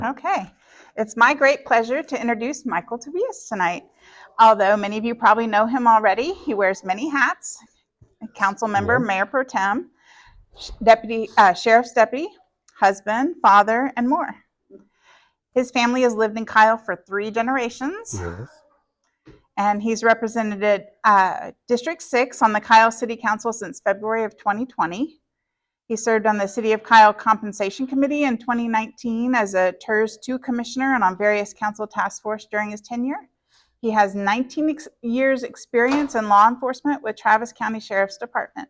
Okay, it's my great pleasure to introduce Michael Tobias tonight. Although many of you probably know him already, he wears many hats: council member, mayor pro tem, deputy, sheriff's deputy, husband, father, and more. His family has lived in Kyle for 3 generations. Yes. And he's represented District 6 on the Kyle City Council since February of 2020. He served on the City of Kyle Compensation Committee in 2019 as a TERS 2 commissioner and on various council task force during his tenure. He has 19 years experience in law enforcement with Travis County Sheriff's Department.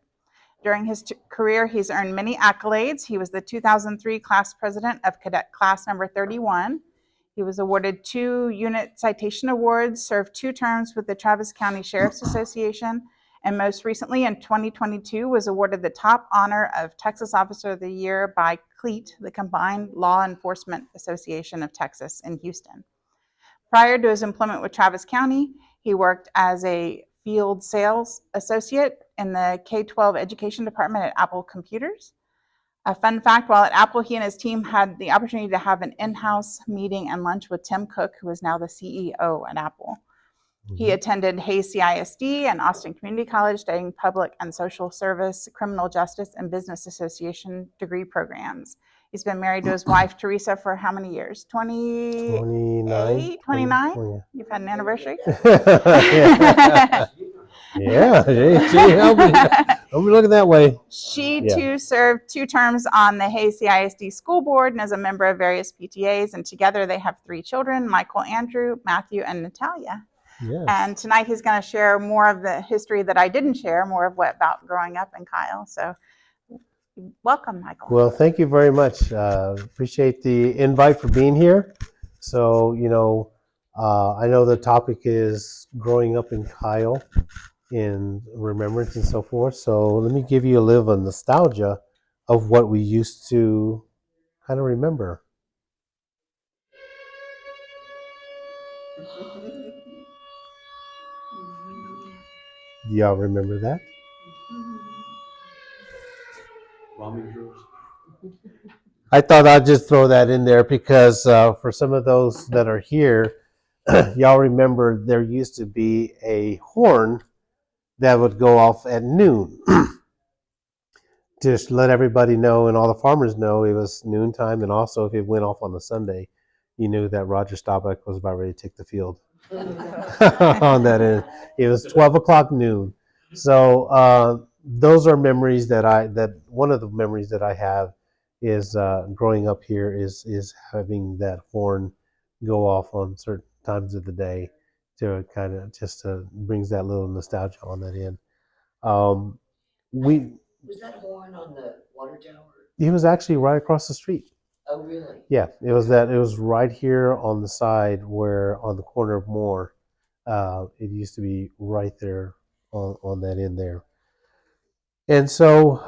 During his career, he's earned many accolades. He was the 2003 class president of cadet class number 31. He was awarded 2 unit citation awards, served 2 terms with the Travis County Sheriff's Association, and most recently in 2022 was awarded the top honor of Texas Officer of the Year by CLEAT, the Combined Law Enforcement Association of Texas in Houston. Prior to his employment with Travis County, he worked as a field sales associate in the K-12 education department at Apple Computers. A fun fact, while at Apple, he and his team had the opportunity to have an in-house meeting and lunch with Tim Cook, who is now the CEO at Apple. He attended Hayes CISD and Austin Community College, studying public and social service, criminal justice, and business association degree programs. He's been married to his wife, Teresa, for how many years? 29? 29? You've had an anniversary? Yeah, help me look at that way. She too served 2 terms on the Hayes CISD school board and is a member of various PTAs, and together they have 3 children: Michael, Andrew, Matthew, and Natalia. Yes. And tonight he's going to share more of the history that I didn't share, more of what about growing up in Kyle. So welcome, Michael. Well, thank you very much. Appreciate the invite for being here. So, I know the topic is growing up in Kyle in remembrance and so forth. So let me give you a little nostalgia of what we used to kind of remember. Y'all remember that? I thought I'd just throw that in there because for some of those that are here, y'all remember there used to be a horn that would go off at noon. Just let everybody know and all the farmers know it was noontime, and also if it went off on a Sunday, you knew that Roger Staubach was about ready to take the field. On that end, it was 12 o'clock noon. So those are memories that one of the memories that I have is growing up here is having that horn go off on certain times of the day to kind of just brings that little nostalgia on that end. Was that horn on the water tower? He was actually right across the street. Oh, really? Yeah, it was right here on the side where on the corner of Moore. It used to be right there on that end there. And so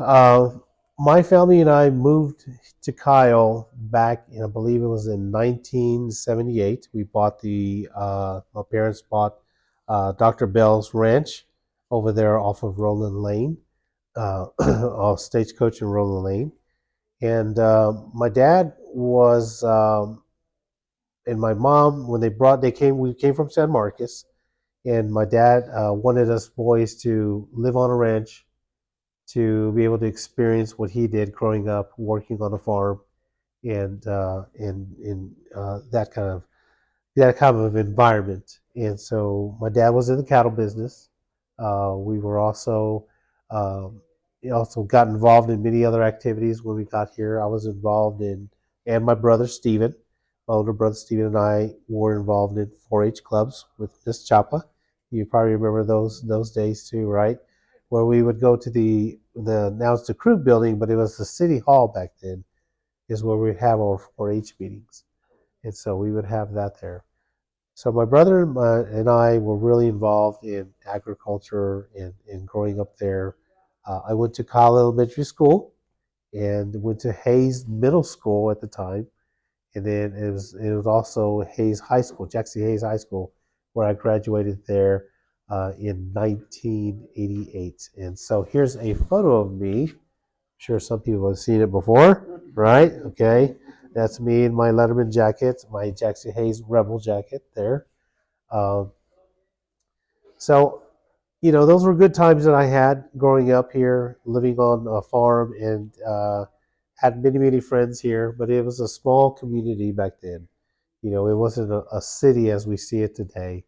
my family and I moved to Kyle back in, I believe it was in 1978. We bought my parents bought Dr. Bell's Ranch over there off of Roland Lane, off Stagecoach and Roland Lane. And my dad was, and my mom, when we came from San Marcos, and my dad wanted us boys to live on a ranch to be able to experience what he did growing up, working on a farm, and that kind of environment. And so my dad was in the cattle business. We were also got involved in many other activities when we got here. I was involved in, and my brother Stephen, my older brother Stephen, and I were involved in 4-H clubs with Miss Chapa. You probably remember those days too, right? Where we would go to now it's the Crew building, but it was the city hall back then, is where we'd have our 4-H meetings. And so we would have that there. So my brother and I were really involved in agriculture and growing up there. I went to Kyle Elementary School and went to Hayes Middle School at the time. And then it was also Hayes High School, Jackson Hayes High School, where I graduated there in 1988. And so here's a photo of me. I'm sure some people have seen it before, right? Okay. That's me in my Letterman jacket, my Jackson Hayes Rebel jacket there. Um, so, those were good times that I had growing up here, living on a farm, and had many, many friends here. But it was a small community back then. It wasn't a city as we see it today.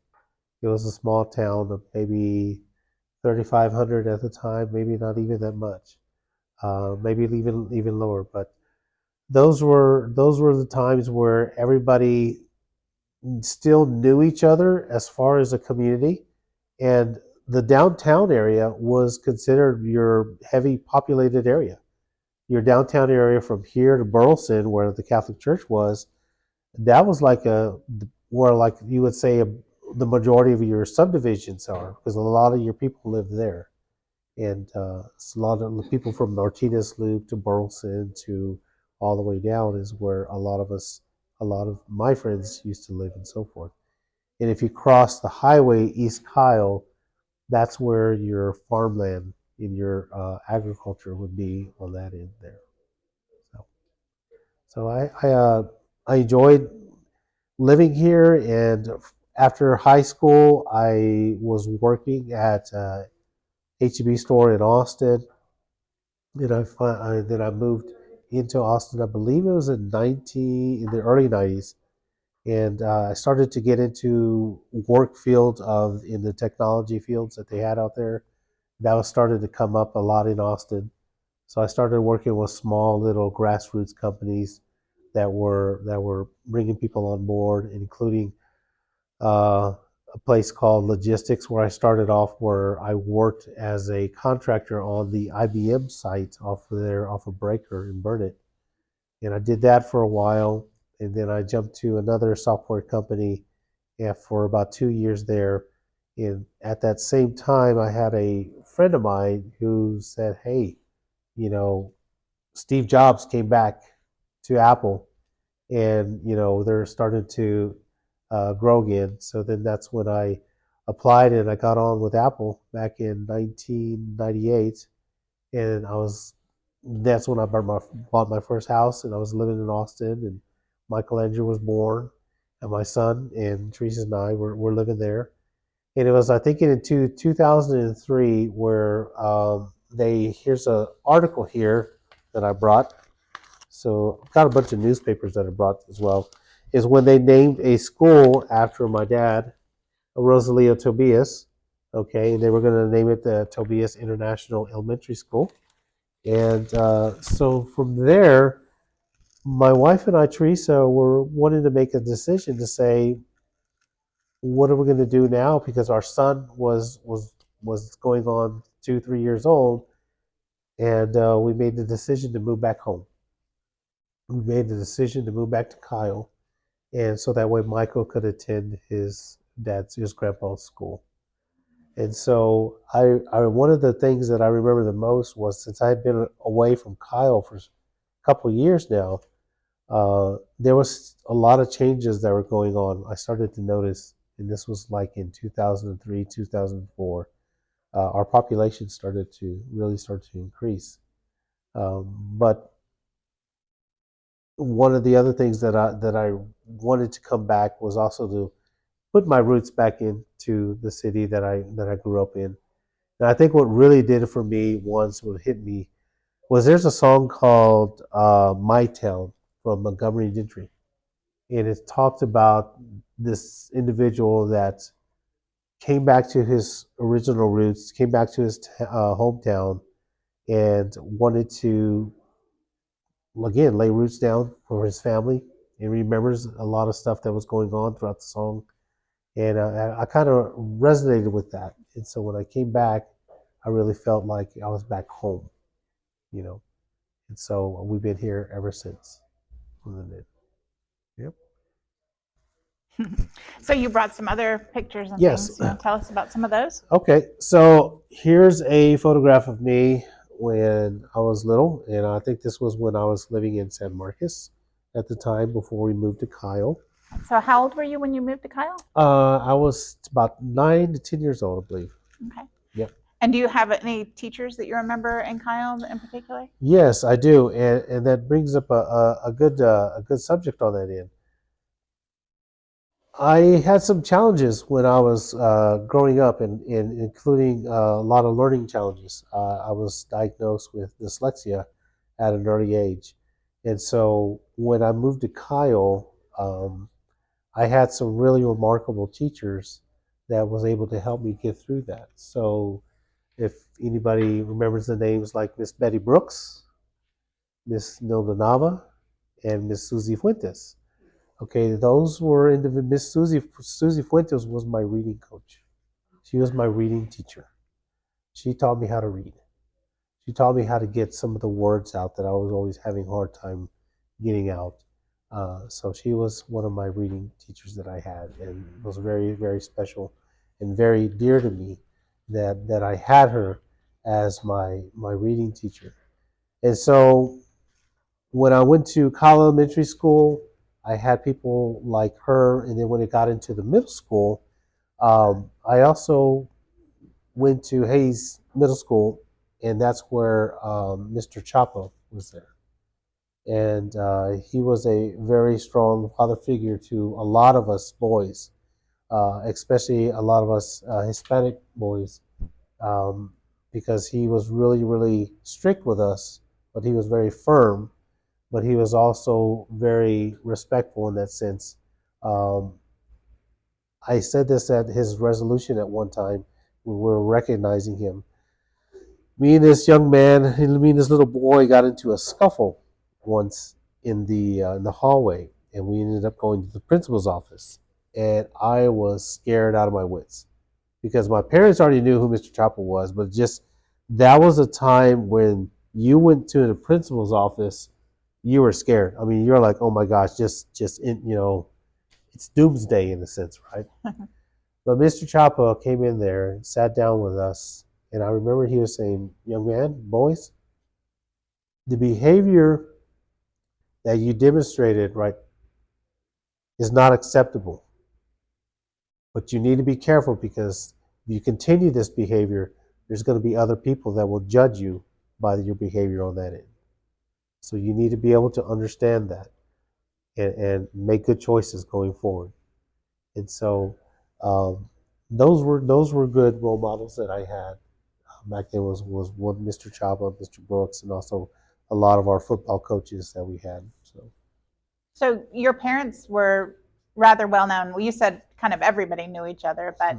It was a small town of maybe 3,500 at the time, maybe not even that much, maybe even lower. But those were the times where everybody still knew each other as far as a community, and the downtown area was considered your heavy populated area. Your downtown area from here to Burleson, where the Catholic Church was, that was like where like you would say the majority of your subdivisions are, because a lot of your people live there, and it's a lot of the people from Martinez Loop to Burleson to all the way down is where a lot of my friends used to live and so forth. And if you cross the highway East Kyle, that's where your farmland in your agriculture would be on that end there. So, so I enjoyed living here, and after high school, I was working at HEB store in Austin. Then I moved into Austin. I believe it was in the early '90s, and I started to get into work field of in the technology fields that they had out there. That was started to come up a lot in Austin. So I started working with small little grassroots companies that were bringing people on board, including a place called Logistics, where I started off, where I worked as a contractor on the IBM site off of Breaker in Burnett. And I did that for a while, and then I jumped to another software company, for about 2 years there. And at that same time, I had a friend of mine who said, "Hey, you know, Steve Jobs came back to Apple, and they're starting to grow again." So then that's when I applied, and I got on with Apple back in 1998, and that's when I bought my first house, and I was living in Austin, and Michelangelo was born, and my son and Teresa and I were living there. And it was, I think, in 2003 where here's an article here that I brought. So I've got a bunch of newspapers that I brought as well. Is when they named a school after my dad, Rosalio Tobias. Okay, and they were going to name it the Tobias International Elementary School. And so from there, my wife and I, Teresa, were wanting to make a decision to say, what are we going to do now? Because our son was going on 2-3 years old, and we made the decision to move back home. We made the decision to move back to Kyle, and so that way Michael could attend his grandpa's school. And so I one of the things that I remember the most was, since I had been away from Kyle for a couple of years now, there was a lot of changes that were going on. I started to notice, and this was like in 2003, 2004, our population started to increase. But one of the other things that I wanted to come back was also to put my roots back into the city that I grew up in. And I think what really did it for me once, what hit me, was there's a song called "My Town" from Montgomery Gentry, and it talked about this individual that came back to his original roots, came back to his hometown, and wanted to again lay roots down for his family. And remembers a lot of stuff that was going on throughout the song, and I kind of resonated with that. And so when I came back, I really felt like I was back home, you know. And so we've been here ever since. Yep. So you brought some other pictures and Yes. things. You want to tell us about some of those? Okay. So here's a photograph of me when I was little, and I think this was when I was living in San Marcos at the time before we moved to Kyle. So how old were you when you moved to Kyle? I was about 9 to 10 years old, I believe. Okay. Yep. And do you have any teachers that you remember in Kyle in particular? Yes, I do, and that brings up a good subject on that end. I had some challenges when I was growing up, and including a lot of learning challenges. I was diagnosed with dyslexia at an early age, and so when I moved to Kyle, I had some really remarkable teachers that was able to help me get through that. So if anybody remembers the names like Miss Betty Brooks, Miss Nilda Nava, and Miss Susie Fuentes. Okay, those were individual. Miss Susie Fuentes was my reading coach. She was my reading teacher. She taught me how to read. She taught me how to get some of the words out that I was always having a hard time getting out. So she was one of my reading teachers that I had, and was very, very special and very dear to me that I had her as my reading teacher. And so when I went to Kyle Elementary School, I had people like her, and then when it got into the middle school, I also went to Hayes Middle School, and that's where Mr. Chapo was there. And he was a very strong father figure to a lot of us boys, especially a lot of us Hispanic boys, um, because he was really, really strict with us, but he was very firm, but he was also very respectful in that sense. Um, I said this at his resolution at one time when we were recognizing him. Me and this young man, me and this little boy got into a scuffle once in the hallway, and we ended up going to the principal's office. And I was scared out of my wits because my parents already knew who Mr. Chappell was, but just that was a time when you went to the principal's office, you were scared. I mean, you're like, oh my gosh, just in, it's doomsday in a sense, right? But Mr. Chappell came in there and sat down with us, and I remember he was saying, young man, boys, the behavior that you demonstrated, right, is not acceptable. But you need to be careful because if you continue this behavior, there's going to be other people that will judge you by your behavior on that end. So you need to be able to understand that and make good choices going forward. And so those were good role models that I had back then. Was one Mr. Chaba, Mr. Brooks, and also a lot of our football coaches that we had. So your parents were rather well known. Well, you said kind of everybody knew each other, but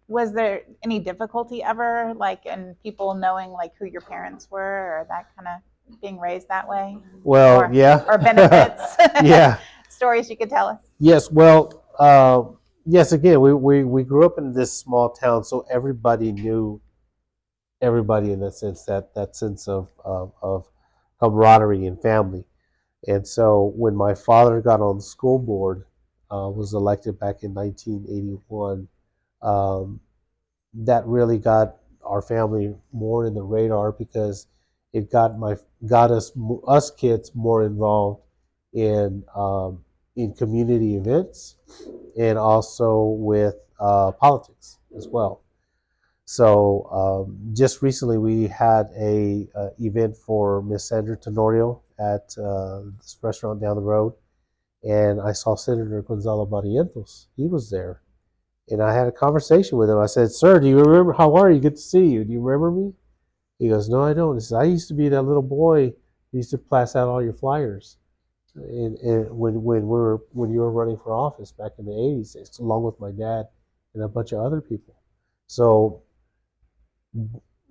was there any difficulty ever, like in people knowing like who your parents were, or that kind of being raised that way? Well, or, yeah. Or benefits? Yeah. Stories you could tell us? Yes. Well, yes. Again, we grew up in this small town, so everybody knew everybody in that sense. That sense of camaraderie and family. And so when my father got on the school board, was elected back in 1981, that really got our family more in the radar because it got us kids more involved in community events and also with politics as well. So just recently we had a event for Miss Sandra Tenorio at this restaurant down the road, and I saw Senator Gonzalo Barrientos. He was there, and I had a conversation with him. I said, "Sir, do you remember? How are you? Good to see you. Do you remember me?" He goes, "No, I don't." He says, "I used to be that little boy who used to pass out all your flyers, and when you were running for office back in the '80s, along with my dad and a bunch of other people." So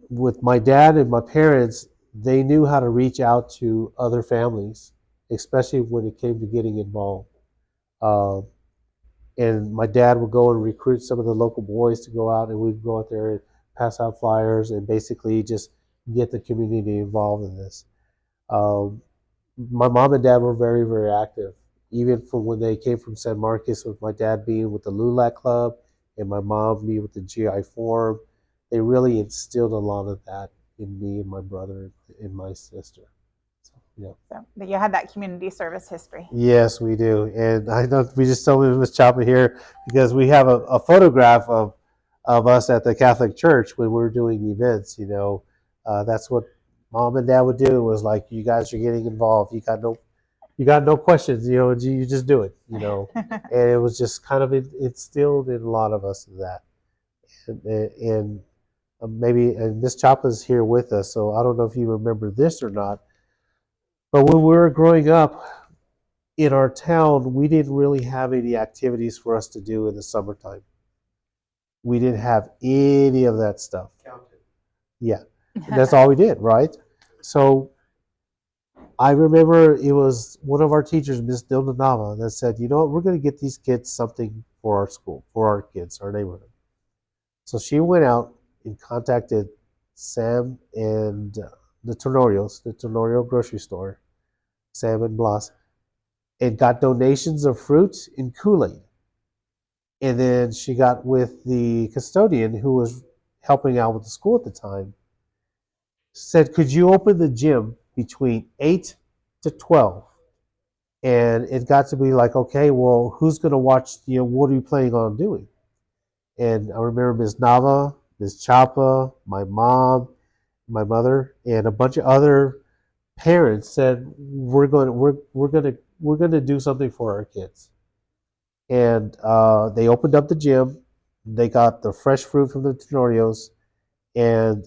with my dad and my parents, they knew how to reach out to other families, especially when it came to getting involved. Uh, and my dad would go and recruit some of the local boys to go out, and we'd go out there and pass out flyers and basically just get the community involved in this. Um, my mom and dad were very, very active, even from when they came from San Marcos, with my dad being with the LULAC Club and my mom being with the GI Forum. They really instilled a lot of that in me and my brother and my sister. So, yeah. So you had that community service history. Yes, we do. And I know we just told Ms. Chapman here because we have a photograph of of us at the Catholic Church when we're doing events. That's what mom and dad would do. Was like, you guys are getting involved. You got no questions. You just do it. And it was just kind of instilled in a lot of us that. And maybe, and Miss Chapa's here with us, so I don't know if you remember this or not. But when we were growing up in our town, we didn't really have any activities for us to do in the summertime. We didn't have any of that stuff. Yeah, and that's all we did, right? So I remember it was one of our teachers, Miss Dilda Nava, that said, you know what, we're going to get these kids something for our school, for our kids, our neighborhood. So she went out and contacted Sam and the Tenorio grocery store, Sam and Blas, and got donations of fruit and Kool-Aid. And then she got with the custodian who was helping out with the school at the time, said, could you open the gym between 8 to 12? And it got to be like, okay, well, who's going to watch, what are you planning on doing? And I remember Ms. Nava, Ms. Chapa, my mom, my mother, and a bunch of other parents said, we're going to do something for our kids. And they opened up the gym. They got the fresh fruit from the Tenorios, and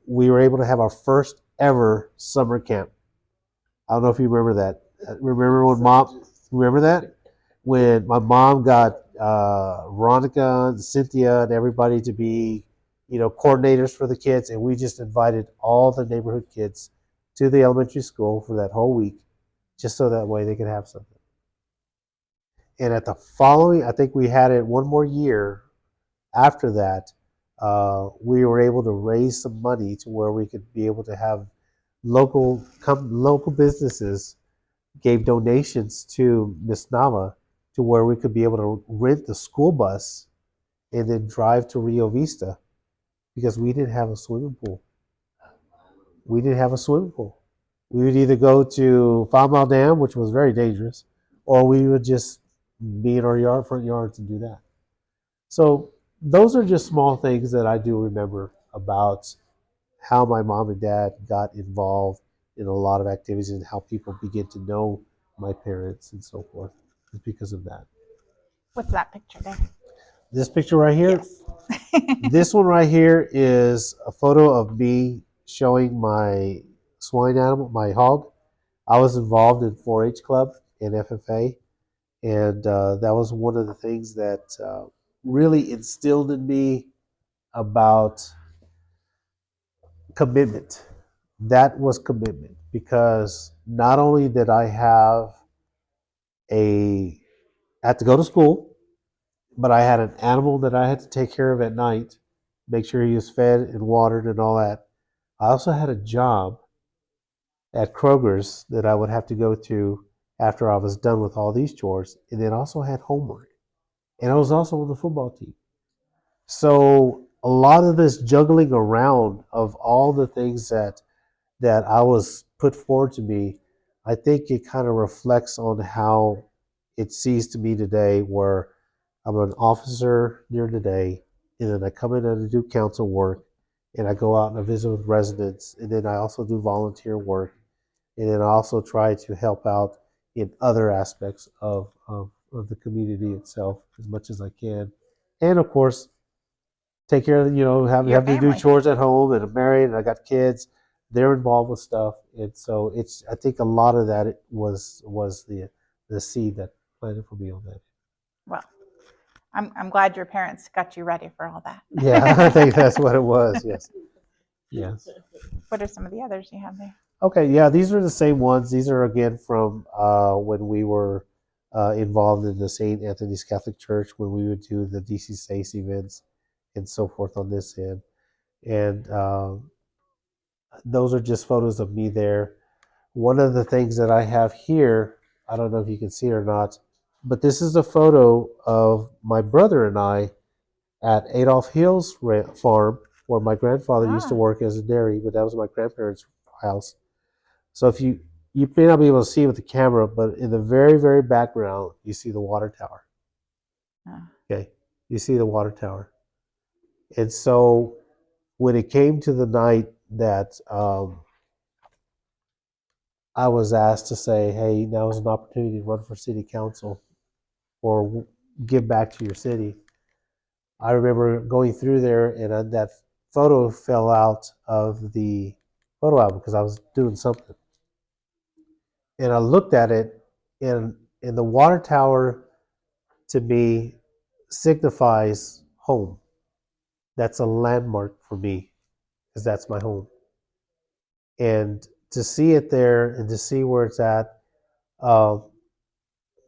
we were able to have our first ever summer camp. I don't know if you remember that. Remember that? When my mom got Veronica and Cynthia and everybody to be, coordinators for the kids, and we just invited all the neighborhood kids to the elementary school for that whole week, just so that way they could have something. And at the following, I think we had it one more year after that, we were able to raise some money to where we could be able to have local businesses gave donations to Miss Nama to where we could be able to rent the school bus and then drive to Rio Vista because we didn't have a swimming pool. We would either go to 5 Mile Dam, which was very dangerous, or we would just be in our front yard to do that. So those are just small things that I do remember about how my mom and dad got involved in a lot of activities and how people begin to know my parents and so forth. It's because of that. What's that picture there? This picture right here, Yes. this one right here is a photo of me showing my swine animal, my hog. I was involved in 4-H club and FFA, and that was one of the things that really instilled in me about commitment. That was commitment because not only did I had to go to school, but I had an animal that I had to take care of at night, make sure he was fed and watered and all that. I also had a job at Kroger's that I would have to go to after I was done with all these chores, and then also had homework. And I was also on the football team. So a lot of this juggling around of all the things that I was put forward to me, I think it kind of reflects on how it sees to me today, where I'm an officer during the day, and then I come in and I do council work, and I go out and I visit with residents, and then I also do volunteer work, and then I also try to help out in other aspects of the community itself as much as I can. And of course, take care of, have Your to do family. chores at home, and I'm married and I got kids. They're involved with stuff. And so I think a lot of that was the seed that planted for me on that. Well, I'm glad your parents got you ready for all that. Yeah, I think that's what it was. Yes. Yes. What are some of the others you have there? Okay, yeah, these are the same ones. These are again from when we were involved in the St. Anthony's Catholic Church, when we would do the DC SACE events and so forth on this end. And those are just photos of me there. One of the things that I have here, I don't know if you can see it or not, but this is a photo of my brother and I at Adolph Hill's farm, where my grandfather used to work as a dairy, but that was my grandparents' house. So if you may not be able to see it with the camera, but in the very, very background, you see the water tower. Okay, you see the water tower. And so when it came to the night that I was asked to say, hey, now is an opportunity to run for city council or give back to your city, I remember going through there and that photo fell out of the photo album because I was doing something. And I looked at it, and the water tower to me signifies home. That's a landmark for me because that's my home. And to see it there and to see where it's at, uh,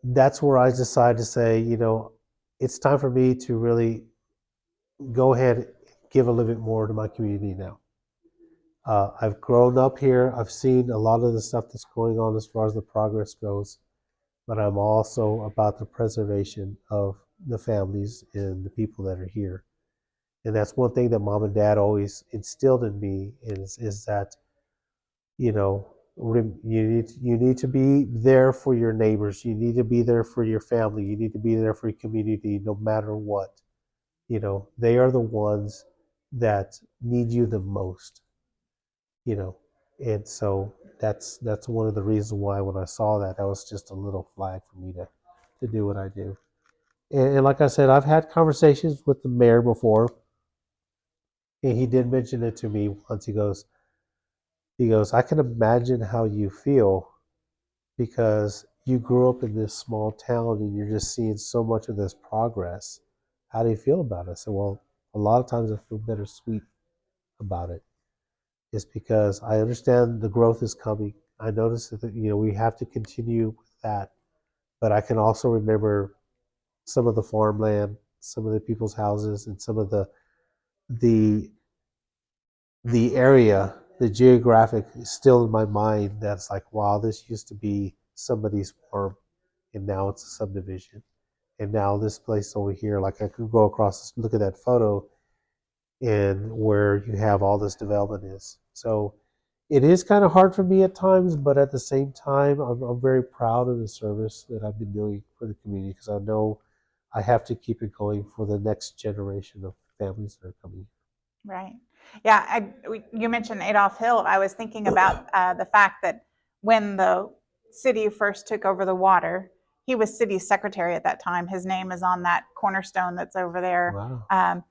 that's where I decided to say, it's time for me to really go ahead and give a little bit more to my community now. I've grown up here. I've seen a lot of the stuff that's going on as far as the progress goes, but I'm also about the preservation of the families and the people that are here. And that's one thing that mom and dad always instilled in me is that, you know, you need to be there for your neighbors. You need to be there for your family. You need to be there for your community, no matter what. They are the ones that need you the most. you know and so that's one of the reasons why when I saw that was just a little flag for me to do what I do. And like I said, I've had conversations with the mayor before, and he did mention it to me once. He goes, I can imagine how you feel because you grew up in this small town and you're just seeing so much of this progress. How do you feel about it? I said, well, a lot of times I feel bittersweet about it. Is because I understand the growth is coming. I notice that we have to continue with that, but I can also remember some of the farmland, some of the people's houses, and some of the the area, the geographic is still in my mind. That's like, wow, this used to be somebody's farm, and now it's a subdivision. And now this place over here, like I could go across, look at that photo, and where you have all this development is. So it is kind of hard for me at times, but at the same time, I'm very proud of the service that I've been doing for the community because I know I have to keep it going for the next generation of families that are coming. Right. Yeah. You mentioned Adolph Hill. I was thinking about the fact that when the city first took over the water, he was city secretary at that time. His name is on that cornerstone that's over there. Wow.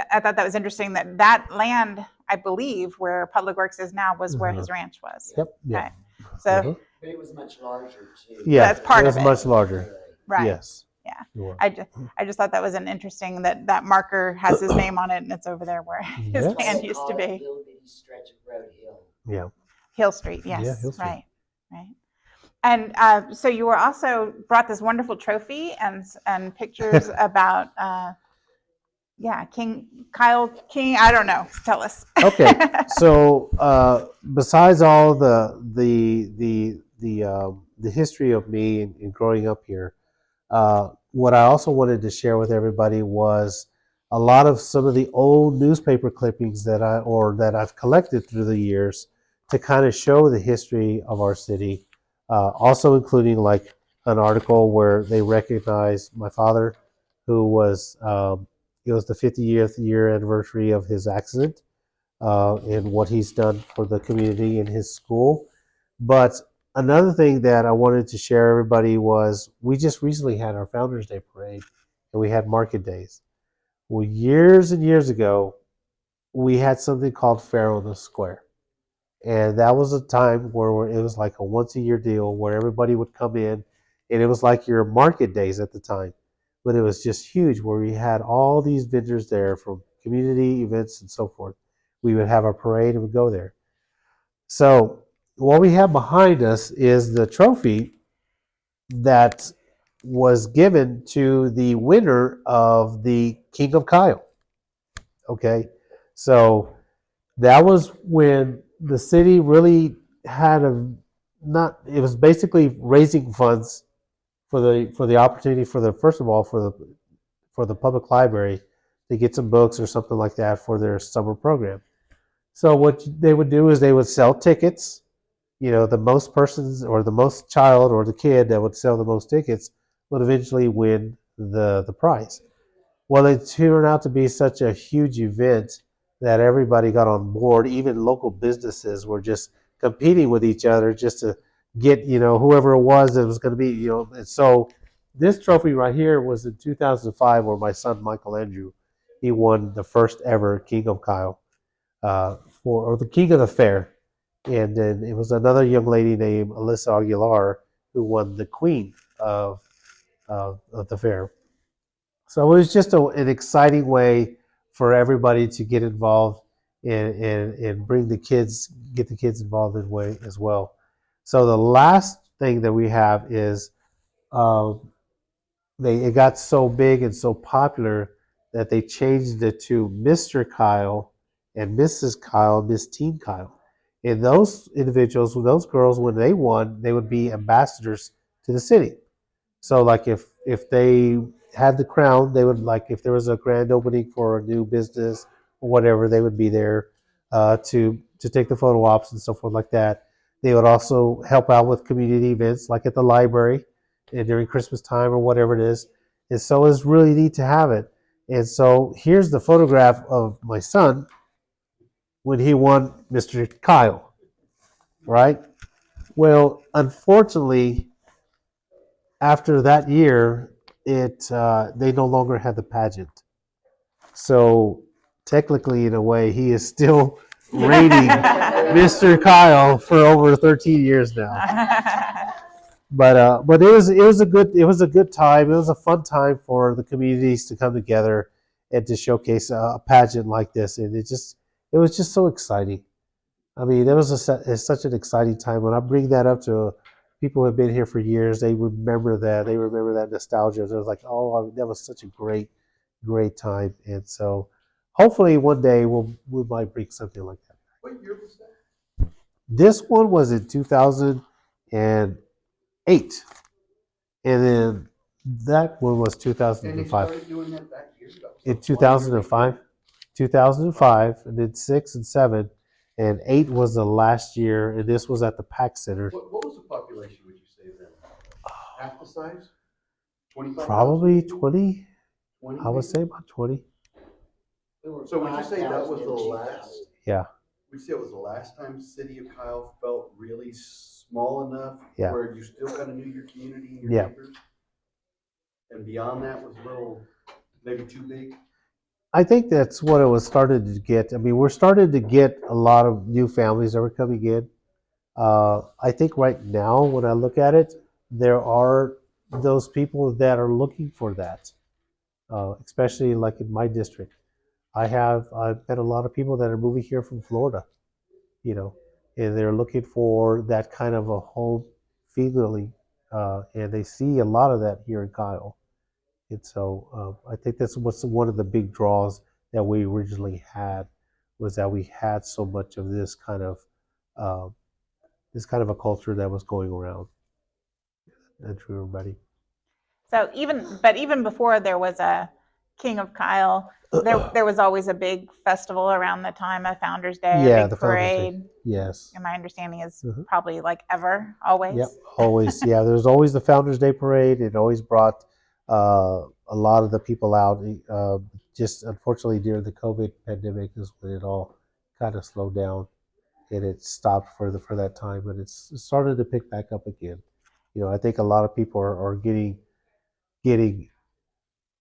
I thought that was interesting that land, I believe, where Public Works is now, was where his ranch was. Yep. Yeah. Okay. So But it was much larger too. Yeah, that's part it was of it. much larger. Right. Yes. Yeah. I just thought that was an interesting that marker has his name on it, and it's over there where his Yes. land used to be. Little bitty stretch of road hill. Yeah. Hill Street. Yes. Yeah, Hill Street. Right. And so you were also brought this wonderful trophy and pictures about Kyle King. I don't know. Tell us. Okay. So besides all the history of me and growing up here, what I also wanted to share with everybody was a lot of some of the old newspaper clippings that I've collected through the years to kind of show the history of our city. Also including like an article where they recognized my father, who was it was the 50th year anniversary of his accident, and what he's done for the community and his school. But another thing that I wanted to share everybody was we just recently had our Founders Day parade and we had market days. Well, years and years ago, we had something called Fair on the Square. And that was a time where it was like a once a year deal where everybody would come in, and it was like your market days at the time. But it was just huge where we had all these vendors there from community events and so forth. We would have a parade and would go there. So what we have behind us is the trophy that was given to the winner of the King of Kyle. Okay, so that was when the city really had it was basically raising funds for the opportunity for the first of all for the public library to get some books or something like that for their summer program. So what they would do is they would sell tickets. The most persons or the most child or the kid that would sell the most tickets would eventually win the prize. Well, it turned out to be such a huge event that everybody got on board. Even local businesses were just competing with each other just to get, whoever it was that was going to be, And so this trophy right here was in 2005, where my son Michael Andrew, he won the first ever King of Kyle, or the King of the Fair, and then it was another young lady named Alyssa Aguilar who won the Queen of the fair. So it was just an exciting way for everybody to get involved and get the kids involved in way as well. So the last thing that we have is um, it got so big and so popular that they changed it to Mr. Kyle and Mrs. Kyle, Miss Teen Kyle. And those individuals, those girls, when they won, they would be ambassadors to the city. So like if they had the crown, they would, like if there was a grand opening for a new business or whatever, they would be there to take the photo ops and so forth like that. They would also help out with community events like at the library and during Christmas time or whatever it is. And so it's really neat to have it. And so here's the photograph of my son when he won Mr. Kyle, right? Well, unfortunately, after that year, they no longer had the pageant. So technically, in a way, he is still reigning Mr. Kyle for over 13 years now. But it was a good time. It was a fun time for the communities to come together and to showcase a pageant like this, and it was just so exciting. I mean, it's such an exciting time. When I bring that up to people who have been here for years, they remember that. They remember that nostalgia. They're like, oh, that was such a great, great time. And so hopefully one day we might bring something like that. What year was that? This one was in 2008. And then that one was And they 2005. started doing that years ago. In 2005, 2005, and then 6 and 7, and 8 was the last year, and this was at the PAC Center. What was the population, would you say then? Half the size? 25,000? Probably 20. 20 I would maybe? say about 20. So would you say that was the 5,000 last? Yeah. Would you say it was the last time City of Kyle felt really small enough Yeah. where you still kind of knew your community and your Yeah. neighbors? And beyond that was a little, maybe too big? I think that's what it was started to get. I mean, we're starting to get a lot of new families that were coming in. I think right now, when I look at it, there are those people that are looking for that, especially like in my district. I've met a lot of people that are moving here from Florida, and they're looking for that kind of a home feeling, and they see a lot of that here in Kyle. And so I think that's what's one of the big draws that we originally had, was that we had so much of uh, this kind of a culture that was going around. And to everybody. So even before there was a King of Kyle, there was always a big festival around the time of Founders Day, Yeah, a big the Founders Day. parade. Yes. And my understanding is Mhm. probably like always. Yep. Always. Yeah. There's always the Founders Day parade. It always brought a lot of the people out. Just unfortunately during the COVID pandemic is when it all kind of slowed down, and it stopped for that time, but it started to pick back up again. I think a lot of people are getting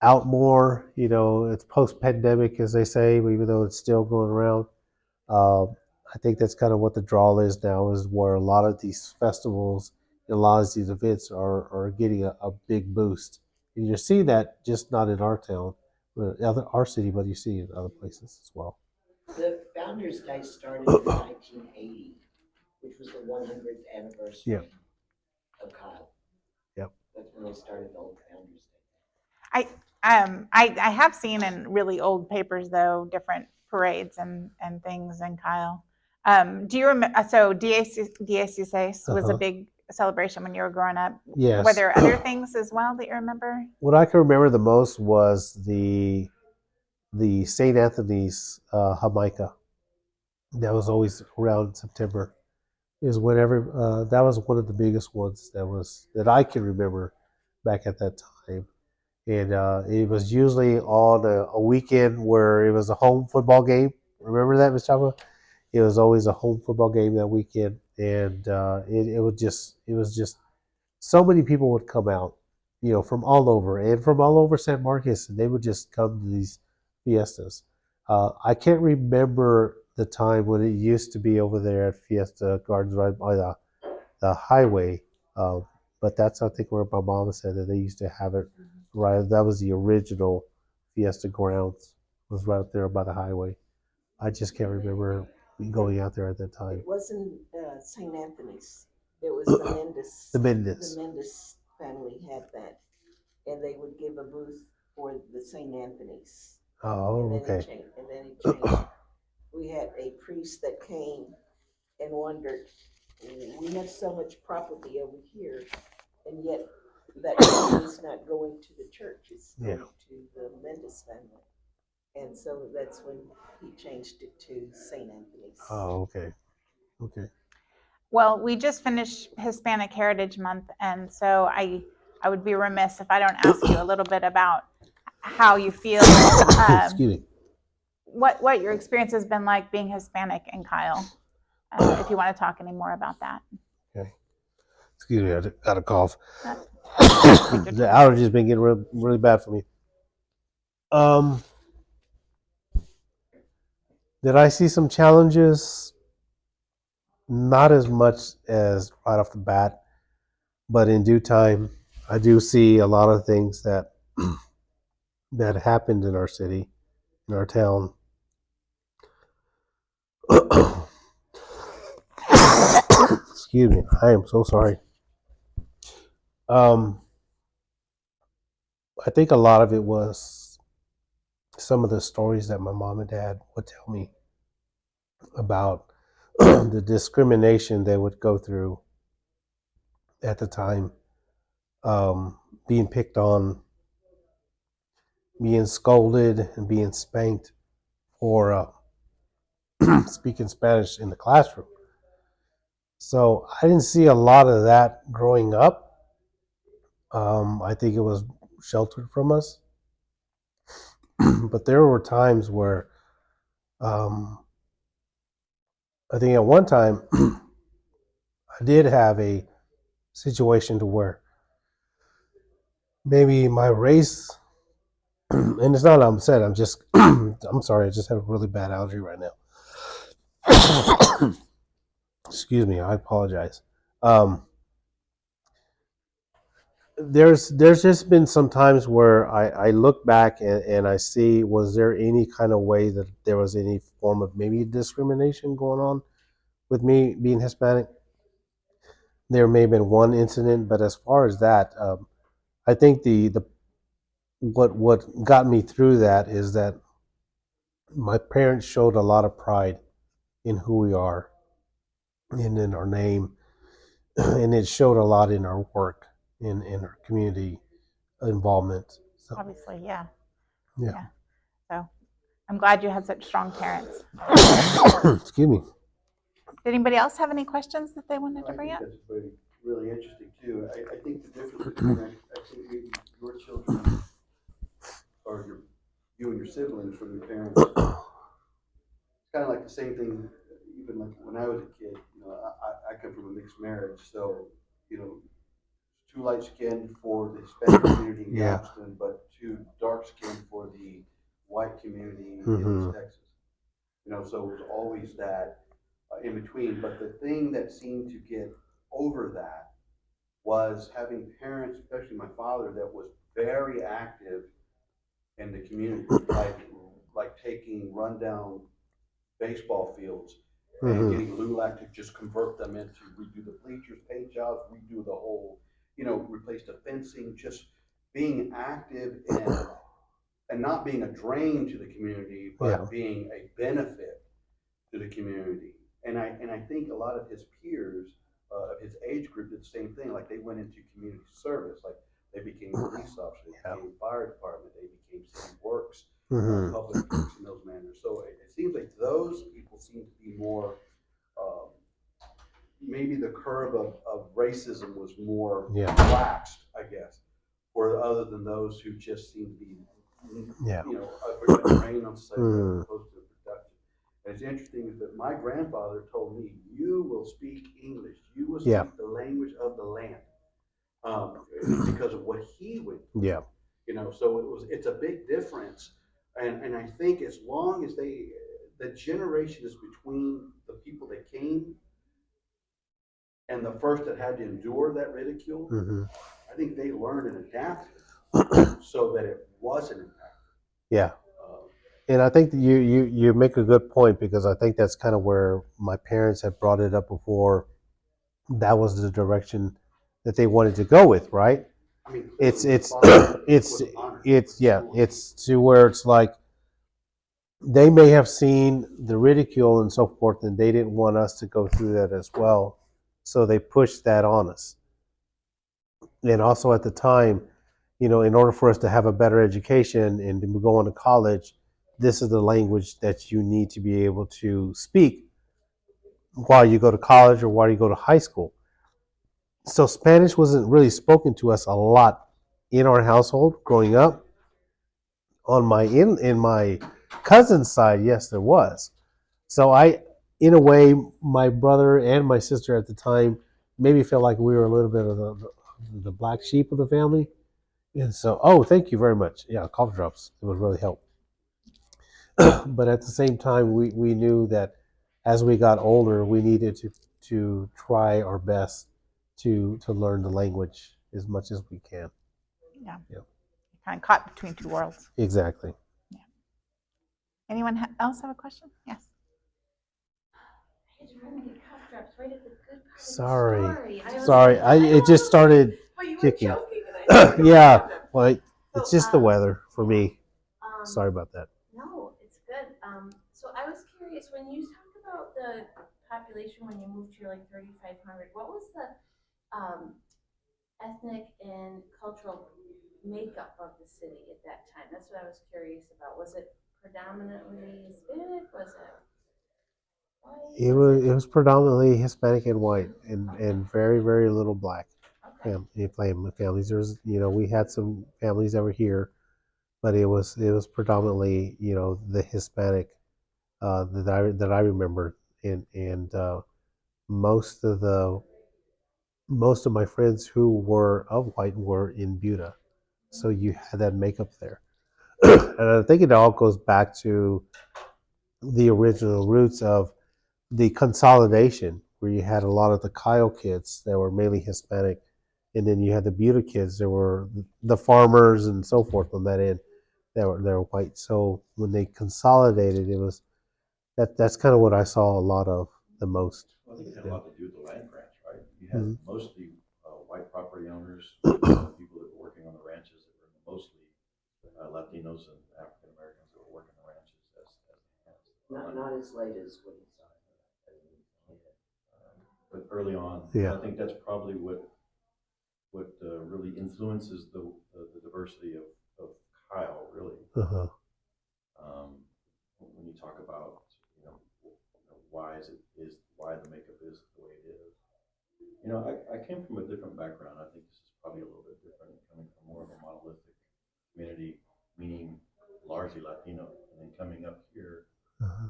out more. It's post pandemic, as they say, even though it's still going around. I think that's kind of what the draw is now, is where a lot of these festivals and a lot of these events are getting a big boost. And you're seeing that just not in our town, our city, but you see it in other places as well. The Founders Day started in 1980, which was the 100th anniversary Yeah. of Kyle. Yep. That's when they started the old Founders Day. I have seen in really old papers though different parades and things in Kyle. Do you remember? So DACS was a big celebration when you were growing up. Yes. Were there other things as well that you remember? What I can remember the most was the St. Anthony's Jamaica. That was always around September. Is whenever that was one of the biggest ones that I can remember back at that time. And it was usually on a weekend where it was a home football game. Remember that, Ms. Chapa? It was always a home football game that weekend, and it was just so many people would come out, from all over and from all over San Marcos, and they would just come to these fiestas. I can't remember the time when it used to be over there at Fiesta Gardens right by the highway, uh, but that's I think where my mom said that they used to have it right. That was the original Fiesta grounds, was right up there by the highway. I just can't remember going out there at that time. It wasn't St. Anthony's. It was the Mendes. The Mendes. The Mendes family had that, and they would give a booth for the St. Anthony's. Oh, And then okay. it changed. And then it changed. We had a priest that came and wondered, we have so much property over here, and yet that money is not going to the church. It's going to the Mendes family. And so that's when he changed it to St. Anthony's. Oh, okay. Okay. Well, we just finished Hispanic Heritage Month, and so I would be remiss if I don't ask you a little bit about how you feel, Excuse me. what your experience has been like being Hispanic in Kyle. If you want to talk any more about that. Okay. Excuse me, I got a cough. Uh, The allergies been getting really bad for me. Did I see some challenges? Not as much as right off the bat, but in due time, I do see a lot of things that that happened in our city, in our town. Excuse me, I am so sorry. I think a lot of it was some of the stories that my mom and dad would tell me about the discrimination they would go through at the time, being picked on, being scolded, and being spanked for speaking Spanish in the classroom. So I didn't see a lot of that growing up. I think it was sheltered from us. But there were times where I think at one time I did have a situation to where maybe my race, and it's not I'm upset, I'm just I'm sorry, I just have a really bad allergy right now. Excuse me, I apologize. There's just been some times where I look back and I see, was there any kind of way that there was any form of maybe discrimination going on with me being Hispanic? There may have been one incident, but as far as that, I think the what got me through that is that my parents showed a lot of pride in who we are and in our name, and it showed a lot in our work, in our community involvement. So, Obviously, yeah. yeah. So I'm glad you had such strong parents. Excuse me. Did anybody else have any questions that they wanted to I bring think up? that's really interesting too. I think the difference between, I think maybe your children or you and your siblings from your parents, it's kind of like the same thing, even like when I was a kid, I come from a mixed marriage, so, too light skinned for the Hispanic community in Yeah. Galveston, but too dark skinned for the white community in Mhm. East Texas. So it was always that in between. But the thing that seemed to get over that was having parents, especially my father, that was very active in the community, like taking rundown baseball fields and Mhm. getting LULAC to just convert them into redo the bleachers, paint jobs, redo the whole, replace the fencing, just being active and not being a drain to the community, but Yeah. being a benefit to the community. And I think a lot of his peers of his age group did the same thing. Like they went into community service, like they became police officers, they became fire department, they became city works, Mhm. public works in those manners. So it seems like those people seem to be more, maybe the curve of racism was more Yeah. relaxed, I guess. or other than those who just seem to be, Yeah. you know, a drain on society Mm. as opposed to production. And it's interesting is that my grandfather told me, "You will speak English. You will Yeah. speak the language of the land," because of what he went through. Yeah. You know, so it's a big difference, and I think as long as the generation is between the people that came and the first that had to endure that ridicule, Hmm. I think they learned and adapted so that it wasn't impactful. Yeah. And I think that you make a good point, because I think that's kind of where my parents had brought it up before. That was the direction that they wanted to go with, right? I mean, It's clearly your it's father it's was honored it's with yeah, schooling. it's to where it's like they may have seen the ridicule and so forth, and they didn't want us to go through that as well, so they pushed that on us. And also at the time, in order for us to have a better education and to go on to college, this is the language that you need to be able to speak while you go to college or while you go to high school. So Spanish wasn't really spoken to us a lot in our household growing up. On my in my cousin's side, yes, there was. So in a way, my brother and my sister at the time maybe felt like we were a little bit of the black sheep of the family. And so, oh, thank you very much. Yeah, cough drops. It would really help. But at the same time, we knew that as we got older, we needed to try our best to learn the language as much as we can. Yeah. Yeah. Kind of caught between two worlds. Exactly. Anyone else have a question? Yes. I was trying to get cough drops right at the good part of the Sorry. story. I was Sorry. like, I don't It just wanna- started But you were kicking. joking, and I said, Yeah. Well, it's So, just the weather for me. um, Sorry about that. No, it's good. So I was curious when you talk about the population when you moved here, like 3,500. What was the ethnic and cultural makeup of the city at that time? That's what I was curious about. Was it predominantly Hispanic? Was it white? It was predominantly Hispanic and white, and very very little black Okay. families. There's we had some families that were here, but it was predominantly the Hispanic that I remember, and most of my friends who were of white were in Buda, so you had that makeup there. And I think it all goes back to the original roots of the consolidation, where you had a lot of the Kyle kids that were mainly Hispanic, and then you had the Buda kids that were the farmers and so forth on that end that were white. So when they consolidated, it was that's kind of what I saw a lot of the most. Well, I think it had a lot to do with the land grants, right? You had Mhm. mostly white property owners, people that were working on the ranches that were mostly Latinos and African Americans that were working the ranches as Not as late as what he saw. but early on. Yeah. I think that's probably what really influences the diversity of Kyle, really. Uh-huh. When you talk about why why the makeup is the way it is. I came from a different background. I think this is probably a little bit different, coming from more of a monolithic community, meaning largely Latino, and then coming up here. Uh-huh.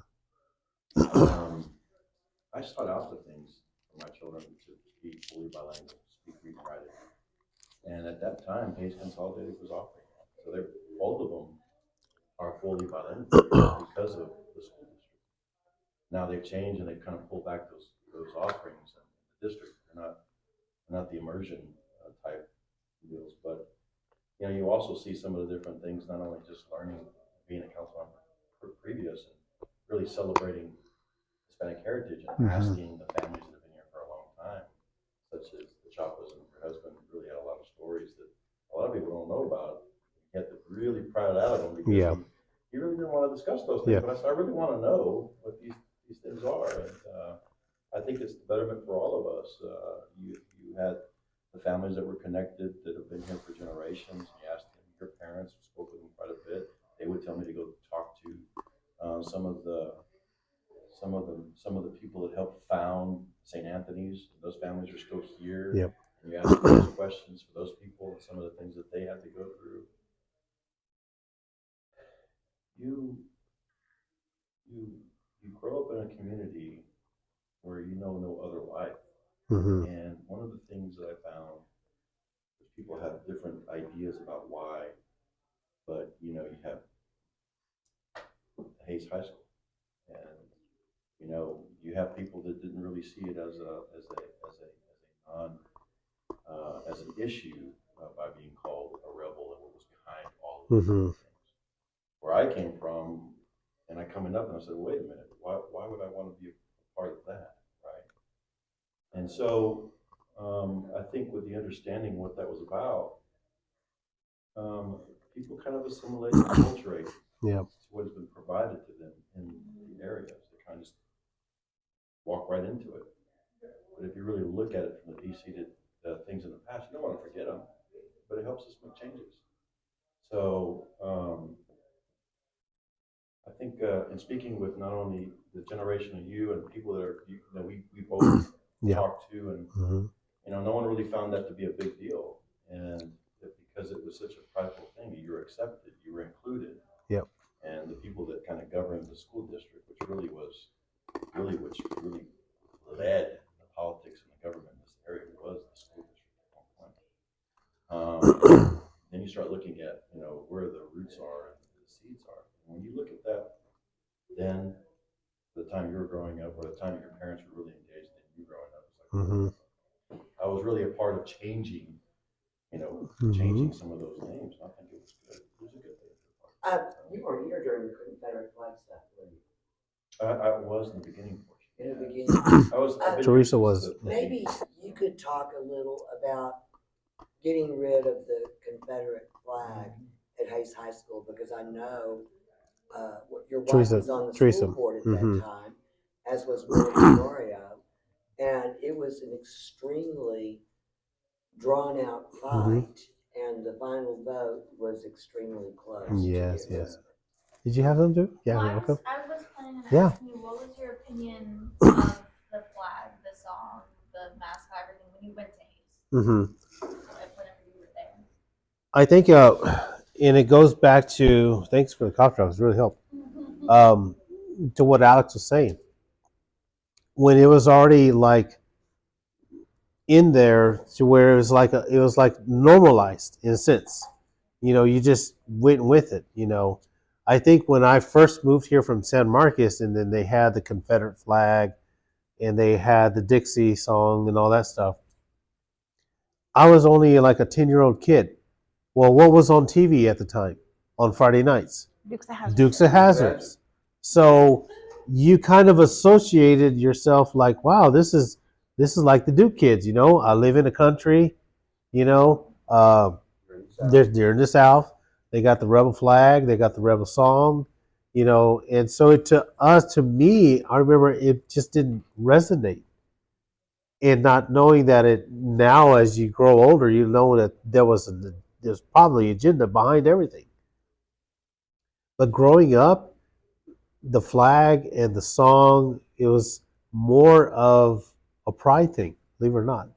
I sought out the things for my children to be fully bilingual, speak, read, and write it. And at that time, Hayes Consolidated was offering that. So both of them are fully bilingual because of the school district. Now they've changed and they've kind of pulled back those offerings in the district. They're not the immersion type deals, but you also see some of the different things, not only just learning, being a council member previous, and really celebrating Hispanic heritage and asking the families that have been here for a long time, such as the Chapas and her husband, really had a lot of stories that a lot of people don't know about, yet they're really proud out of them because he really didn't want to discuss those things. Yeah. But I said, I really want to know what these things are, and I think it's the betterment for all of us. You had the families that were connected that have been here for generations. You asked them, your parents spoke with them quite a bit. They would tell me to go talk to some of the people that helped found St. Anthony's. Those families are still here. Yep. And you ask those questions for those people and some of the things that they have to go through. You you grow up in a community where you know no other life. Mm-hmm. And one of the things that I found is people have different ideas about why, but you know, you have Hayes High School, and you know, you have people that didn't really see it as a non as an issue by being called a rebel and what was behind all of these Mm-hmm. things. Where I came from, and I coming up and I said, wait a minute, why would I want to be a part of that, right? And so I think with the understanding what that was about, people kind of assimilate and acculturate Yeah. to what has been provided to them in the areas. They kind of just walk right into it. But if you really look at it from the deep-seated things in the past, you don't want to forget them, but it helps us make changes. So I think in speaking with not only the generation of you and people that we both Yeah. talked to, and Mm-hmm. you know, no one really found that to be a big deal, and because it was such a prideful thing, you were accepted, you were included. Yep. And the people that kind of governed the school district, which really led the politics and the government in this area, was the school district at one point. Then you start looking at, you know, where the roots are and the seeds are. And when you look at that, then the time you were growing up, or the time your parents were really engaged in you growing up, it's like, Mm-hmm. I was really a part of changing, you know, Mm-hmm. changing some of those names. I think it was good. It was a good thing. You were here during the Confederate flag stuff, weren't you? I was in the beginning portion. In the beginning. I've been Teresa here was. since Maybe you could talk a little about getting rid of the Confederate flag at Hayes High School, because I know your wife Teresa- was on the Teresa. school board at Mhm. that time, as was Willie Tenorio, and it was an extremely drawn-out fight, and the final vote was extremely close. to Yes, get rid yes. of it. Did you have them too? Yeah. Well, Okay. I was planning on Yeah. asking you, what was your opinion of the flag, the song, the mascot, everything when you went to Hayes? Mm-hmm. Like whenever you were there. I think, and it goes back to, thanks for the cough drops, really helped. To what Alex was saying, when it was already like in there to where it was like normalized in a sense. You know, you just went with it. You know, I think when I first moved here from San Marcos, and then they had the Confederate flag, and they had the Dixie song and all that stuff. I was only like a 10-year-old kid. Well, what was on TV at the time on Friday nights? Dukes of Hazzard. Dukes of Hazzards. So you kind of associated yourself like, wow, this is like the Duke kids. You know, I live in the country. You know, they're in the South. They got the rebel flag. They got the rebel song. You know, and so to me, I remember it just didn't resonate. And not knowing that it now, as you grow older, you know that there's probably agenda behind everything. But growing up, the flag and the song, it was more of a pride thing, believe it or not.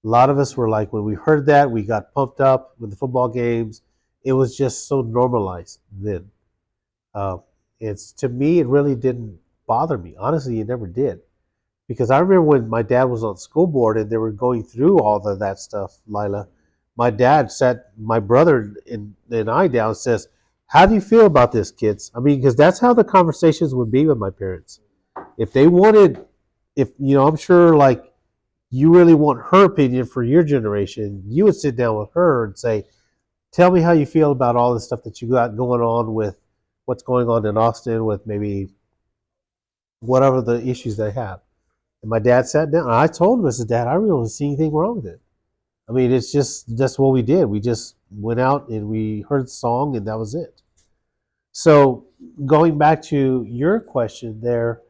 A lot of us were like, when we heard that, we got pumped up with the football games. It was just so normalized then. Uh, to me, it really didn't bother me. Honestly, it never did. Because I remember when my dad was on school board and they were going through all of that stuff, Lila, my dad sat my brother and I down and says, how do you feel about this, kids? I mean, because that's how the conversations would be with my parents. If they wanted, I'm sure like you really want her opinion for your generation, you would sit down with her and say, tell me how you feel about all the stuff that you got going on with what's going on in Austin with maybe whatever the issues they have. And my dad sat down. And I told him, I said, Dad, I really don't see anything wrong with it. I mean, it's just, that's what we did. We just went out and we heard the song and that was it. So going back to your question there,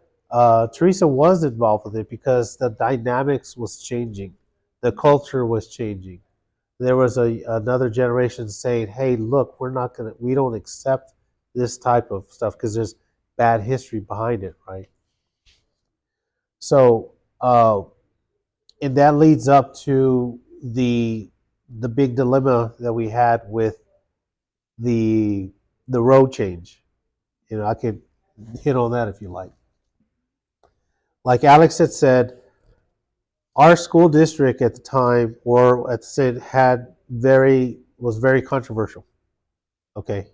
Teresa was involved with it because the dynamics was changing. The culture was changing. There was another generation saying, hey, look, we don't accept this type of stuff because there's bad history behind it, right? So, and that leads up to the the big dilemma that we had with the road change. I could hit on that if you like. Like Alex had said, our school district at the time, or at the same, was very controversial. Okay,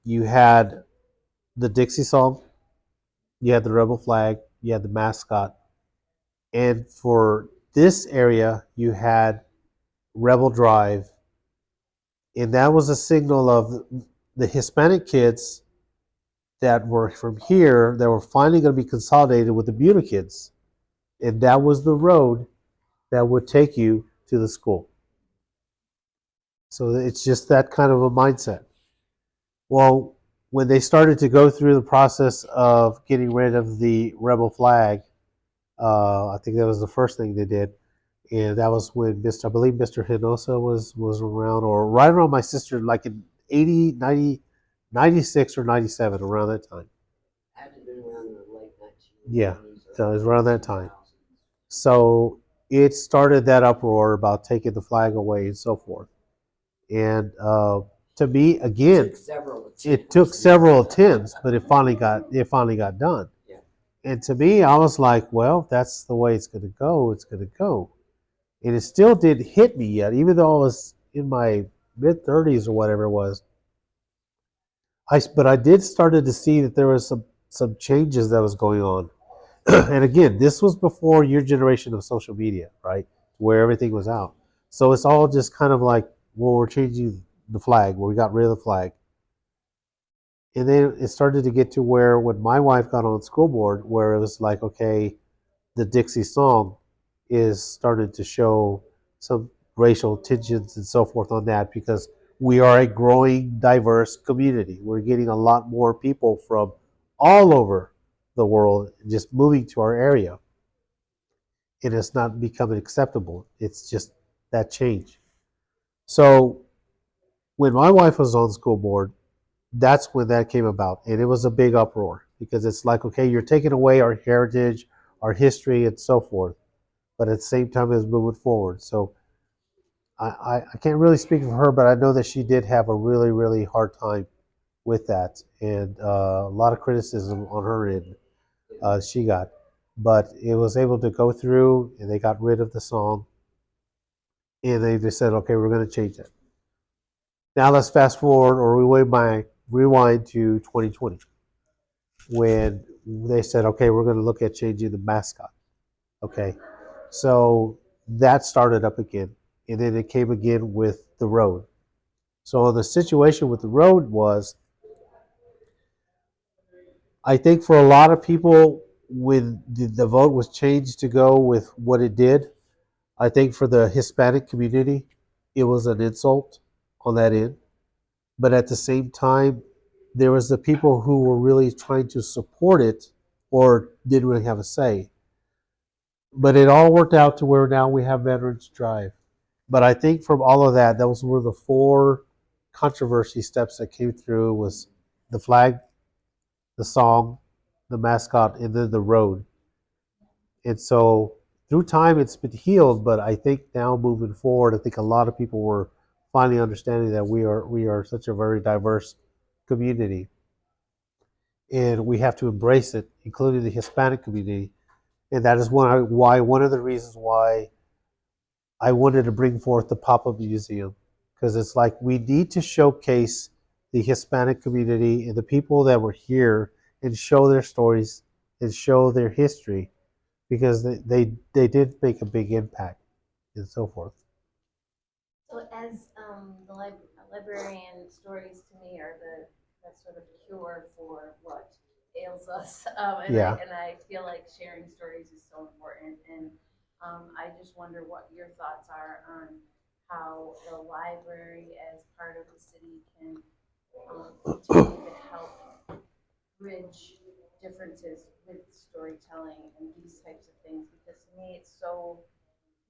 you had the Dixie song, you had the rebel flag, you had the mascot, and for this area, you had Rebel Drive, and that was a signal of the Hispanic kids that were from here that were finally going to be consolidated with the Buda kids, and that was the road that would take you to the school. So it's just that kind of a mindset. Well, when they started to go through the process of getting rid of the rebel flag, I think that was the first thing they did, and that was when I believe Mr. Hinosa was around, or right around my sister, like in 80, 90, 96 or 97, around that time. Had to be around the late 1990s. Yeah, so it was around that time. So it started that uproar about taking the flag away and so forth. And to me, again, it took several attempts, but it finally got done. Yeah. And to me, I was like, well, that's the way it's going to go. It's going to go. And it still didn't hit me yet, even though I was in my mid 30s or whatever it was. But I did started to see that there was some changes that was going on. And again, this was before your generation of social media, right? Where everything was out. So it's all just kind of like, well, we're changing the flag, where we got rid of the flag. And then it started to get to where when my wife got on school board, where it was like, okay, the Dixie song is starting to show some racial tensions and so forth on that, because we are a growing, diverse community. We're getting a lot more people from all over the world just moving to our area. And it's not becoming acceptable. It's just that change. So when my wife was on school board, that's when that came about. And it was a big uproar, because it's like, okay, you're taking away our heritage, our history, and so forth. But at the same time, it's moving forward. So I can't really speak for her, but I know that she did have a really, really hard time with that. And a lot of criticism on her end she got. But it was able to go through, and they got rid of the song. And they just said, okay, we're going to change it. Now let's fast forward, or rewind to 2020, when they said, okay, we're going to look at changing the mascot. Okay, so that started up again, and then it came again with the road. So the situation with the road was, I think for a lot of people, when the vote was changed to go with what it did, I think for the Hispanic community, it was an insult on that end. But at the same time, there was the people who were really trying to support it or didn't really have a say. But it all worked out to where now we have Veterans Drive. But I think from all of that, those were the four controversy steps that came through: was the flag, the song, the mascot, and then the road. And so through time, it's been healed. But I think now moving forward, I think a lot of people were finally understanding that we are such a very diverse community, and we have to embrace it, including the Hispanic community. And that is one of the reasons why I wanted to bring forth the pop-up museum, because it's like we need to showcase the Hispanic community and the people that were here, and show their stories and show their history, because they did make a big impact and so forth. So as the librarian, stories to me are the that sort of cure for what ails us. Yeah. And I feel like sharing stories is so important. And I just wonder what your thoughts are on how the library, as part of the city, can continue to help bridge differences with storytelling and these types of things. Because to me, it's so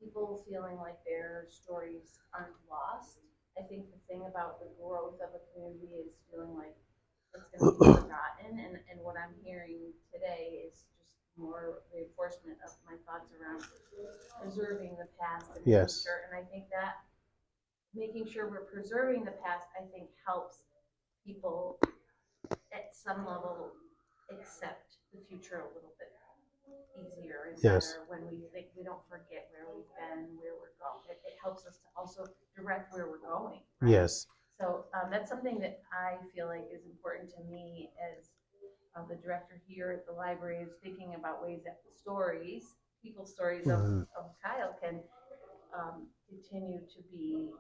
people feeling like their stories aren't lost. I think the thing about the growth of a community is feeling like it's going to be forgotten. And what I'm hearing today is just more reinforcement of my thoughts around preserving the past and Yes. making sure, and I think that making sure we're preserving the past, I think helps people at some level accept the future a little bit easier and Yes. better when we think we don't forget where we've been, where we're going. It helps us to also direct where we're going. Right? Yes. So that's something that I feel like is important to me as the director here at the library, is thinking about ways that stories, people's stories of Kyle can continue to be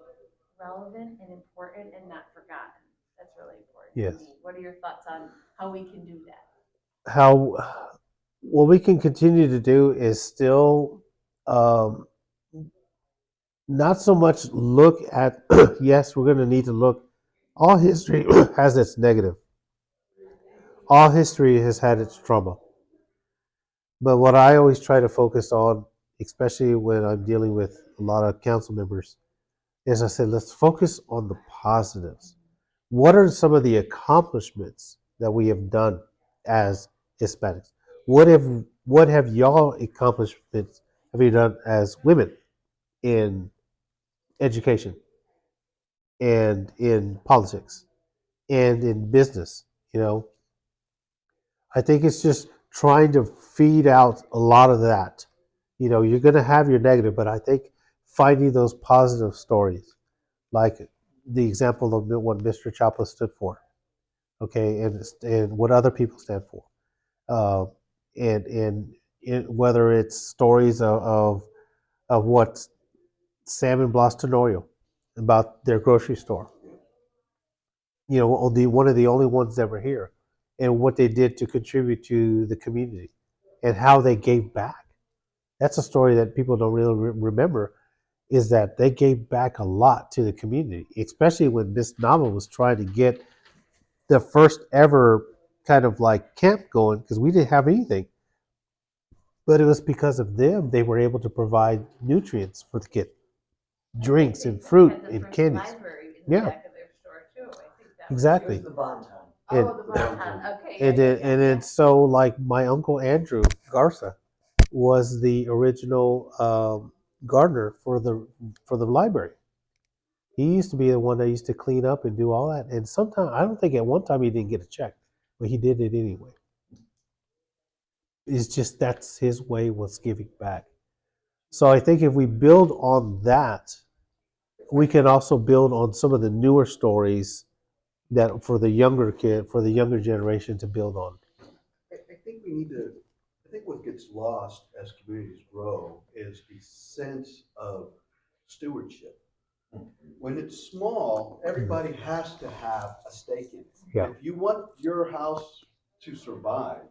relevant and important and not forgotten. That's really important Yes. to me. What are your thoughts on how we can do that? How what we can continue to do is still not so much look at, yes, we're going to need to look. All history has its negative. All history has had its trauma. But what I always try to focus on, especially when I'm dealing with a lot of council members, is I said, let's focus on the positives. What are some of the accomplishments that we have done as Hispanics? What have y'all accomplishments have you done as women in education and in politics and in business? You know, I think it's just trying to feed out a lot of that. You know, you're going to have your negative, but I think finding those positive stories, like the example of what Mr. Chapa stood for, okay, and what other people stand for, uh, and whether it's stories of what Sam and Blas Tenorio about their grocery store, you know, one of the only ones that were here, and what they did to contribute to the community, and how they gave back. That's a story that people don't really remember. Is that they gave back a lot to the community, especially when Miss Nava was trying to get the first ever kind of like camp going, because we didn't have anything. But it was because of them they were able to provide nutrients for the kid, drinks and fruit Had the and first candies. library in the Yeah, back of their store too. I think that It exactly. was the Bonton. And, Was, oh, the Bonton. Okay. and Yeah, then, and then so like my uncle Andrew Garza was the original gardener for the library. He used to be the one that used to clean up and do all that. And sometimes I don't think at one time he didn't get a check, but he did it anyway. It's just that's his way was giving back. So I think if we build on that, we can also build on some of the newer stories that for the younger kid, for the younger generation to build on. I think we need to, I think what gets lost as communities grow is the sense of stewardship. When it's small, everybody has to have a stake in it. Yeah. If you want your house to survive,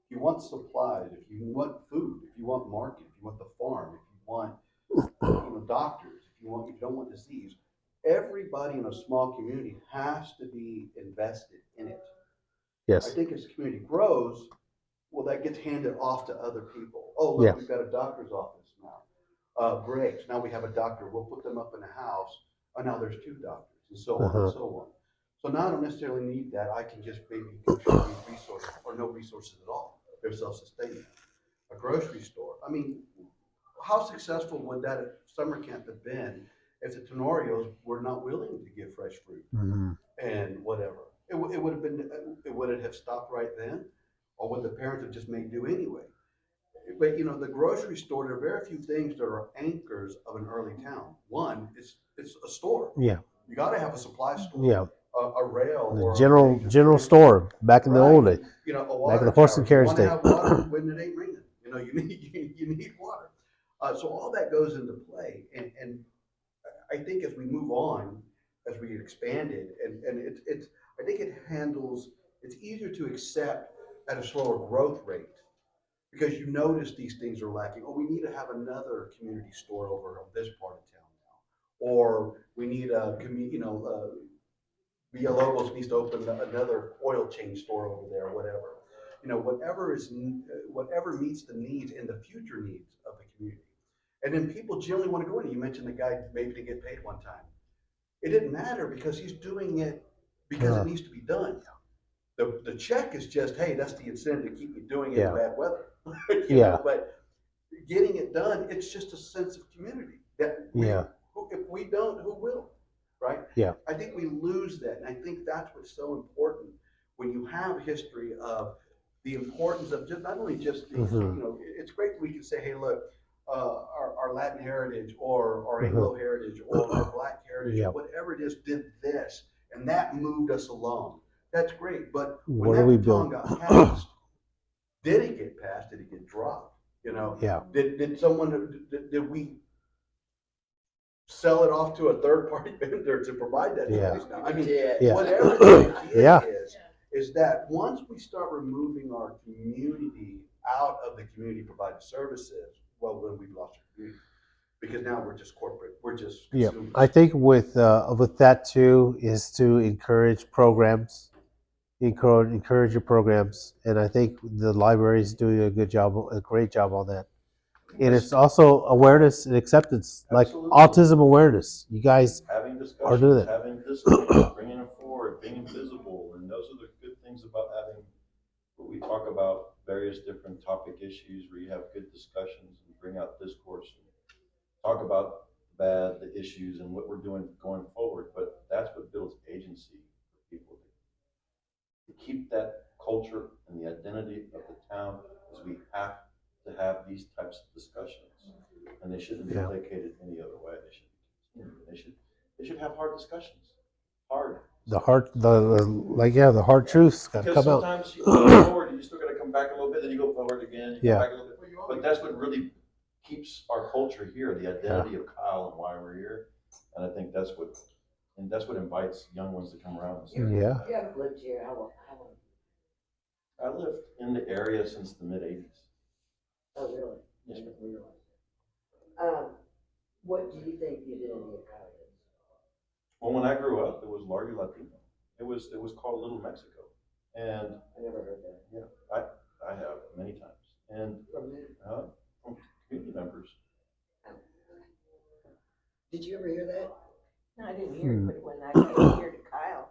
if you want supplies, if you want food, if you want market, if you want the farm, if you want doctors, if you don't want disease, everybody in a small community has to be invested in it. I Yes. think as the community grows, well, that gets handed off to other people. Oh, look, Yeah. we've got a doctor's office now. Great. Now we have a doctor. We'll put them up in a house. Oh, now there's two doctors, and so on and so on. So now I don't necessarily need that. I can just maybe contribute resources or no resources at all. They're self-sustaining. A grocery store. I mean, how successful would that summer camp have been if the Tenorios were not willing to give fresh fruit and whatever? It would have been. Would it have stopped right then, or would the parents have just made do anyway? But the grocery store, there are very few things that are anchors of an early town. One, it's a store. Yeah. You got to have a supply store. Yeah. A rail The or general store back in the old days. A water back in the horse and tower. carriage You want to day. have water when it ain't raining. You need water. So all that goes into play, and I think as we move on, as we expand it, and it's I think it's easier to accept at a slower growth rate because you notice these things are lacking. Oh, we need to have another community store over on this part of town now, or we need a Villalobos needs to open another oil change store over there, or whatever. Whatever meets the needs and the future needs of the community. And then people generally want to go in. You mentioned the guy maybe to get paid one time. It didn't matter because he's doing it because it needs to be done. The check is just, hey, that's the incentive to keep me doing it in bad weather. you Yeah. know, but getting it done, it's just a sense of community that Yeah. if we don't, who will, right? Yeah. I think we lose that, and I think that's what's so important when you have a history of the importance of just not only just these, Mhm. you know, it's great that we can say, hey, look, our Latin heritage or our Mhm. Anglo heritage or our Black heritage Yeah. or whatever it is did this, and that moved us along. That's great, but when What do that we baton build? got passed, did it get passed? Did it get dropped? You know, Yeah. did someone did we sell it off to a third party vendor to provide that Yeah. space now? I mean, Yeah. whatever the idea Yeah. is that once we start removing our community out of the community provided services, well, then we've lost our community because now we're just corporate. We're just Yeah. consumers. I think with that too is to encourage programs, encourage your programs, and I think the library is doing a great job on that. And it's also awareness and acceptance, like Absolutely. autism awareness. You guys Having are doing discussions, that. having discourse, bringing it forward, being visible, and those are the good things about having. We talk about various different topic issues where you have good discussions and bring out discourse. And talk about the issues and what we're doing going forward. But that's what builds agency for people to keep that culture and the identity of the town. Is we have to have these types of discussions, and they shouldn't be Yeah. placated any other way. They should continue. They should have hard discussions. Hard. The the hard truths got to Because come out. sometimes you go forward, you still got to come back a little bit, then you go forward again, you Yeah. come back a little bit. But that's what really keeps our culture here, the identity of Kyle and why we're here. And I think that's what invites young ones to come around and say, Yeah. You haven't lived here, how long? I lived in the area since the mid-'80s. Oh, really? Yes, I ma'am. didn't realize. What do you think the identity of Kyle is? Well, when I grew up, it was largely Latino. It was called Little Mexico. And I never heard that. yeah, I have many times. And From who? from community members. Did you ever hear that? No, I didn't hear it, but when I came here to Kyle,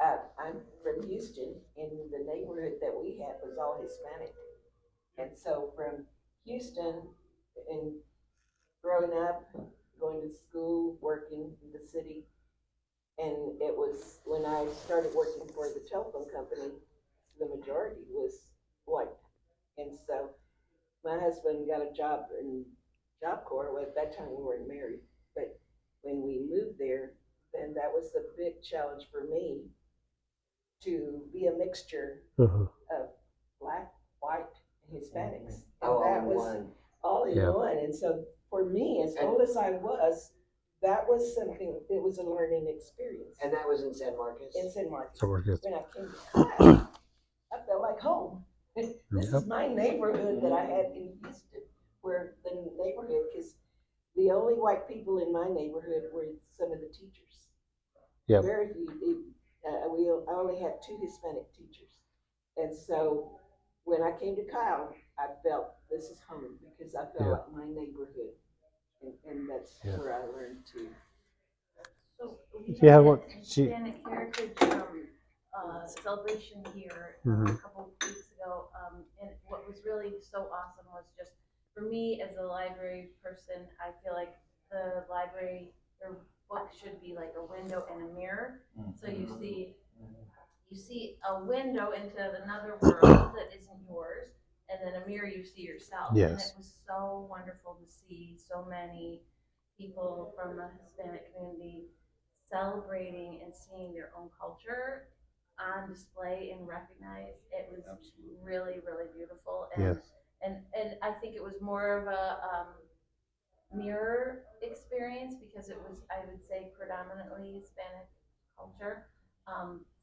I'm from Houston, and the neighborhood that we had was all Hispanic. And so from Houston and growing up, going to school, working in the city, and it was when I started working for the telephone company, the majority was white. And so my husband got a job in Job Corps. Well, at that time we weren't married, but when we moved there, then that was a big challenge for me to be a mixture Mhm. of Black, white, and Hispanics. Oh, And that all in was one. all in Yeah. one. And so for me, as And- old as I was, that was something, it was a learning experience. And that was in San Marcos? In San Marcos. So we're good. When I came to Kyle, I felt like home. This Yep. is my neighborhood that I had in Houston, where the neighborhood, because the only white people in my neighborhood were some of the teachers. Yep. Very few. I only had 2 Hispanic teachers. And so when I came to Kyle, I felt this is home because I felt Yeah. like my neighborhood. And that's Yeah. where I learned to. So we Yeah, had what a she- Hispanic Heritage celebration here Mhm. a couple weeks ago, and what was really so awesome was just for me as a library person, I feel like the library, their book should be like a window and a mirror. So you see a window into another world that isn't yours, and then a mirror you see yourself. Yes. And it was so wonderful to see so many people from the Hispanic community celebrating and seeing their own culture on display and recognized. It was really, really beautiful. And, Yes. and I think it was more of a mirror experience because it was, I would say, predominantly Hispanic culture.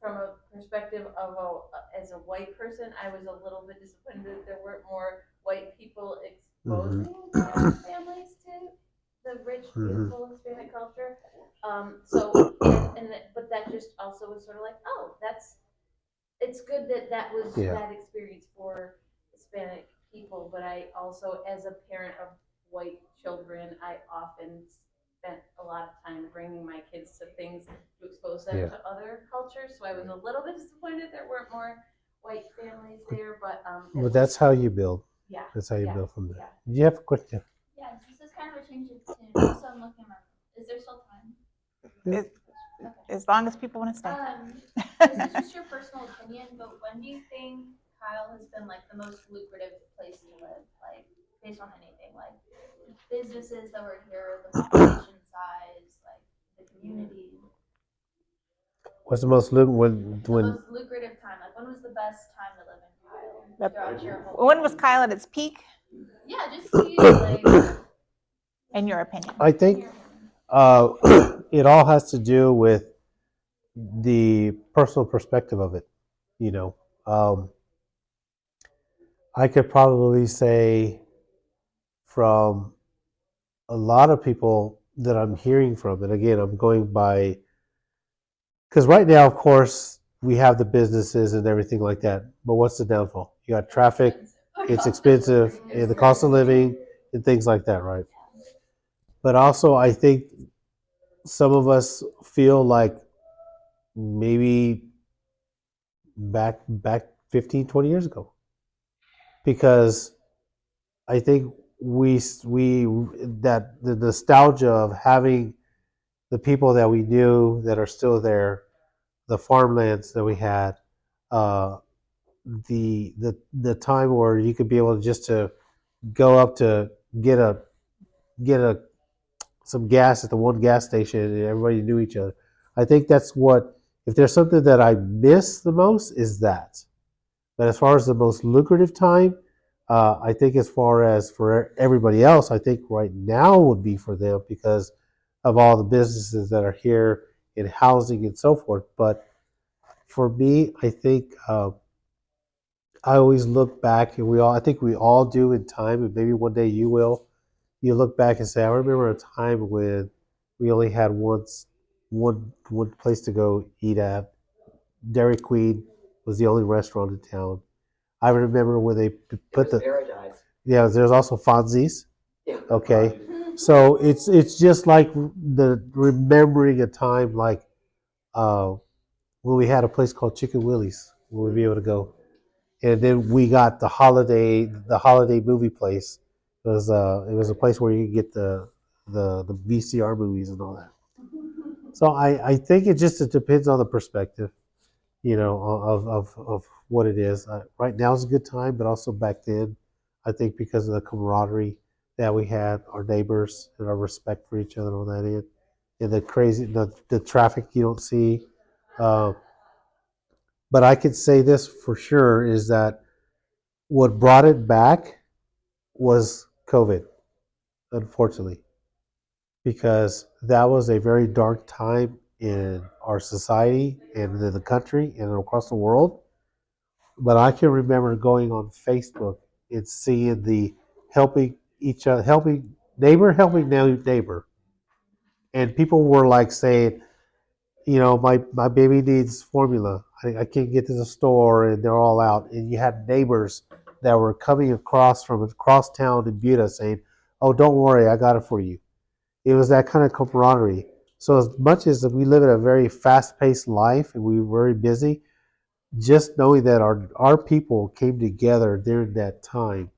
From a perspective of as a white person, I was a little bit disappointed that there weren't more white people exposing their families to the rich, beautiful Hispanic culture. But that just also was sort of like, oh, it's good that was Yeah. that experience for Hispanic people. But I also, as a parent of white children, I often spent a lot of time bringing my kids to things to expose them Yeah. to other cultures. So I was a little bit disappointed there weren't more white families there, but But that's how you build. Yeah. That's how you Yeah, build from there. yeah. You have a question? Yeah, this is kind of a change of tune. Also, I'm looking at is there still time? As, Okay. as long as people want to stay. This is just your personal opinion, but when do you think Kyle has been like the most lucrative place to live? Like based on anything, like businesses that were here, the population size, like the community. What's the most when The most lucrative time. Like when was the best time to live in Kyle? Throughout your whole When was Kyle at its peak, Yeah, just see like in your opinion? I think it all has to do with the personal perspective of it. You know, I could probably say from a lot of people that I'm hearing from, and again, I'm going by because right now, of course, we have the businesses and everything like that. But what's the downfall? You got traffic, it's expensive, and the cost of living, and things like that, right? But also, I think some of us feel like maybe back 15, 20 years ago, because I think we that the nostalgia of having the people that we knew that are still there, the farmlands that we had, uh, the time where you could be able to just to go up to get a some gas at the one gas station and everybody knew each other. I think that's what, if there's something that I miss the most, is that. But as far as the most lucrative time, I think as far as for everybody else, I think right now would be for them because of all the businesses that are here in housing and so forth. But for me, I think I always look back, and I think we all do in time, and maybe one day you will. You look back and say, I remember a time when we only had one place to go eat at. Dairy Queen was the only restaurant in town. I remember when they It put was paradise. there's also Fonzie's. Yeah. Okay, so it's just like the remembering a time like when we had a place called Chicken Willie's where we'd be able to go, and then we got the holiday movie place. It was a place where you could get the VCR movies and all that. So I think it depends on the perspective, of what it is. Right now is a good time, but also back then, I think because of the camaraderie that we had, our neighbors, and our respect for each other on that end, and the traffic you don't see. Uh, but I could say this for sure is that what brought it back was COVID, unfortunately, because that was a very dark time in our society and in the country and across the world. But I can remember going on Facebook and seeing the helping each other, helping neighbor, and people were like saying, my baby needs formula. I can't get to the store, and they're all out. And you had neighbors that were coming from across town in Buda saying, "Oh, don't worry, I got it for you." It was that kind of camaraderie. So as much as we live in a very fast-paced life and we were very busy, just knowing that our people came together during that time,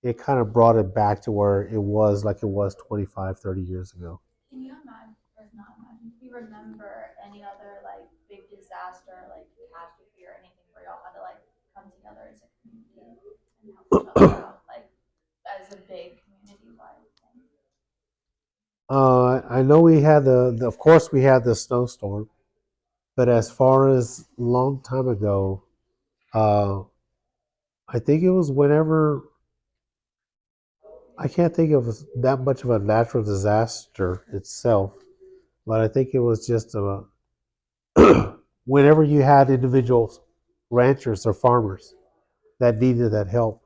it kind of brought it back to where it was like it was 25, 30 years ago. Can you imagine, or not imagine, do you remember any other like big disaster, like catastrophe or anything where y'all had to like come together as a community and help each other out, like as a big community-wide thing? I know we had of course we had the snowstorm, but as far as a long time ago, uh, I think it was whenever, I can't think of that much of a natural disaster itself, but I think it was just about whenever you had individuals, ranchers or farmers that needed that help,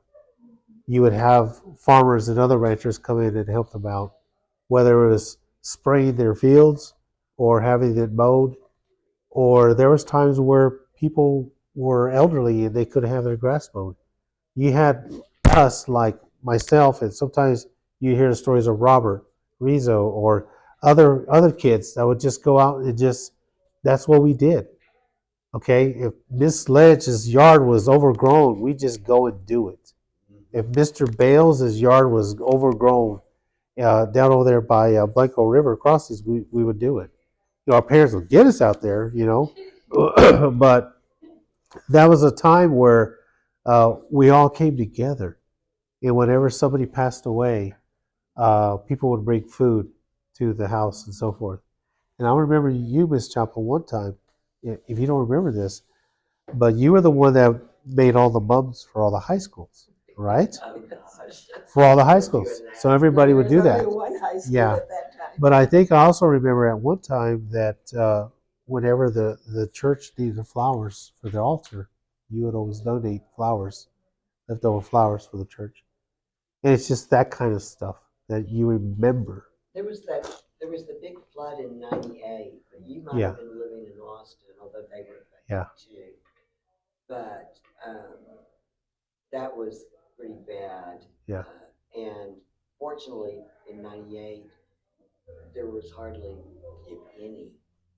you would have farmers and other ranchers come in and help them out, whether it was spraying their fields or having it mowed, or there was times where people were elderly and they couldn't have their grass mowed. You had us, like myself, and sometimes you hear the stories of Robert Rizzo or other kids that would just go out and just, that's what we did. Okay, if Miss Ledge's yard was overgrown, we just go and do it. if Mr. Bales' yard was overgrown down over there by Blanco River crossings, we would do it. Our parents would get us out there, but that was a time where we all came together. And whenever somebody passed away, people would bring food to the house and so forth. And I remember you, Miss Chapel, one time, if you don't remember this, but you were the one that made all the mums for all the high schools, right? Oh, gosh. For all the high We're schools. doing that. So everybody would do There that. was only one high school Yeah. at that time. But I think I also remember at one time that whenever the church needed flowers for the altar, you would always donate flowers, leftover flowers for the church. And it's just that kind of stuff that you remember. There was the big flood in '98, but you might Yeah. have been living in Austin, although they were affected Yeah. too. But that was pretty bad. Yeah. And fortunately, in '98, there was hardly, if any,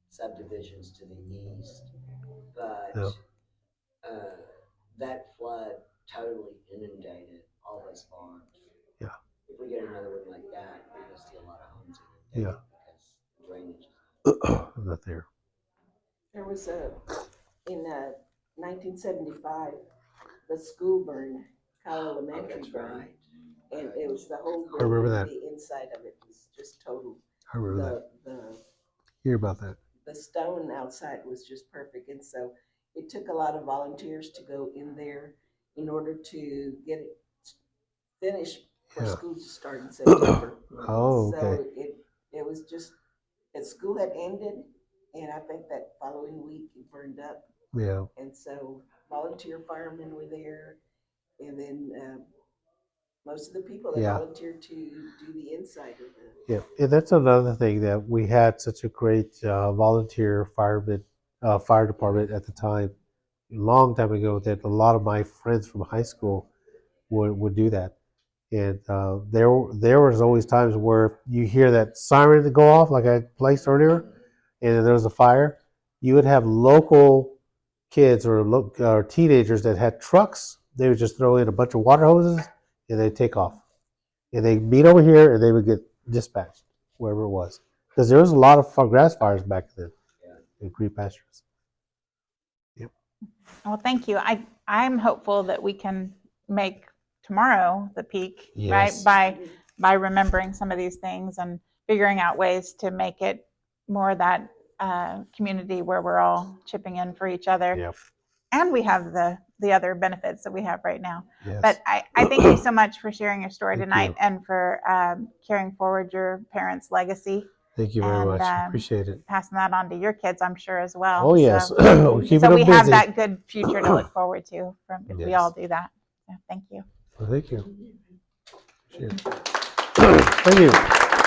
subdivisions to the east. But Yeah. that flood totally inundated all those farms. Yeah. If we get another one like that, we're gonna see a lot of homes Yeah. inundated because drainage. I'm not there. There was in 1975, the school burned, Kyle Elementary That's burned. right. And it was the whole I remember building, that. the inside of it was just total. I remember that. The Hear about that. the stone outside was just perfect. And so it took a lot of volunteers to go in there in order to get it finished for Yeah. school to start in September. Oh, okay. So it was just, that school had ended, and I think that following week it burned up. Yeah. And so volunteer firemen were there, and then most of the people that Yeah. volunteered to do the inside of the. Yeah, and that's another thing that we had such a great volunteer fireman, fire department at the time, a long time ago. That a lot of my friends from high school would do that, and there was always times where you hear that siren to go off, like I placed earlier, and there was a fire. You would have local kids or teenagers that had trucks. They would just throw in a bunch of water hoses and they'd take off. And they'd meet over here and they would get dispatched wherever it was. Because there was a lot of grass fires back then in green pastures. Well, thank you. I'm hopeful that we can make tomorrow the peak, Yes. right? By remembering some of these things and figuring out ways to make it more that community where we're all chipping in for each other. Yep. And we have the other benefits that we have right now. Yes. But I thank you so much for sharing your story Thank tonight you. and for carrying forward your parents' legacy, Thank you very and, much. Appreciate it. passing that on to your kids, I'm sure, as well. Oh, yes. So, We're keeping so them we busy. have that good future to look forward to from if we Yes. all do that. So thank you. Well, thank you. Appreciate it. Thank you.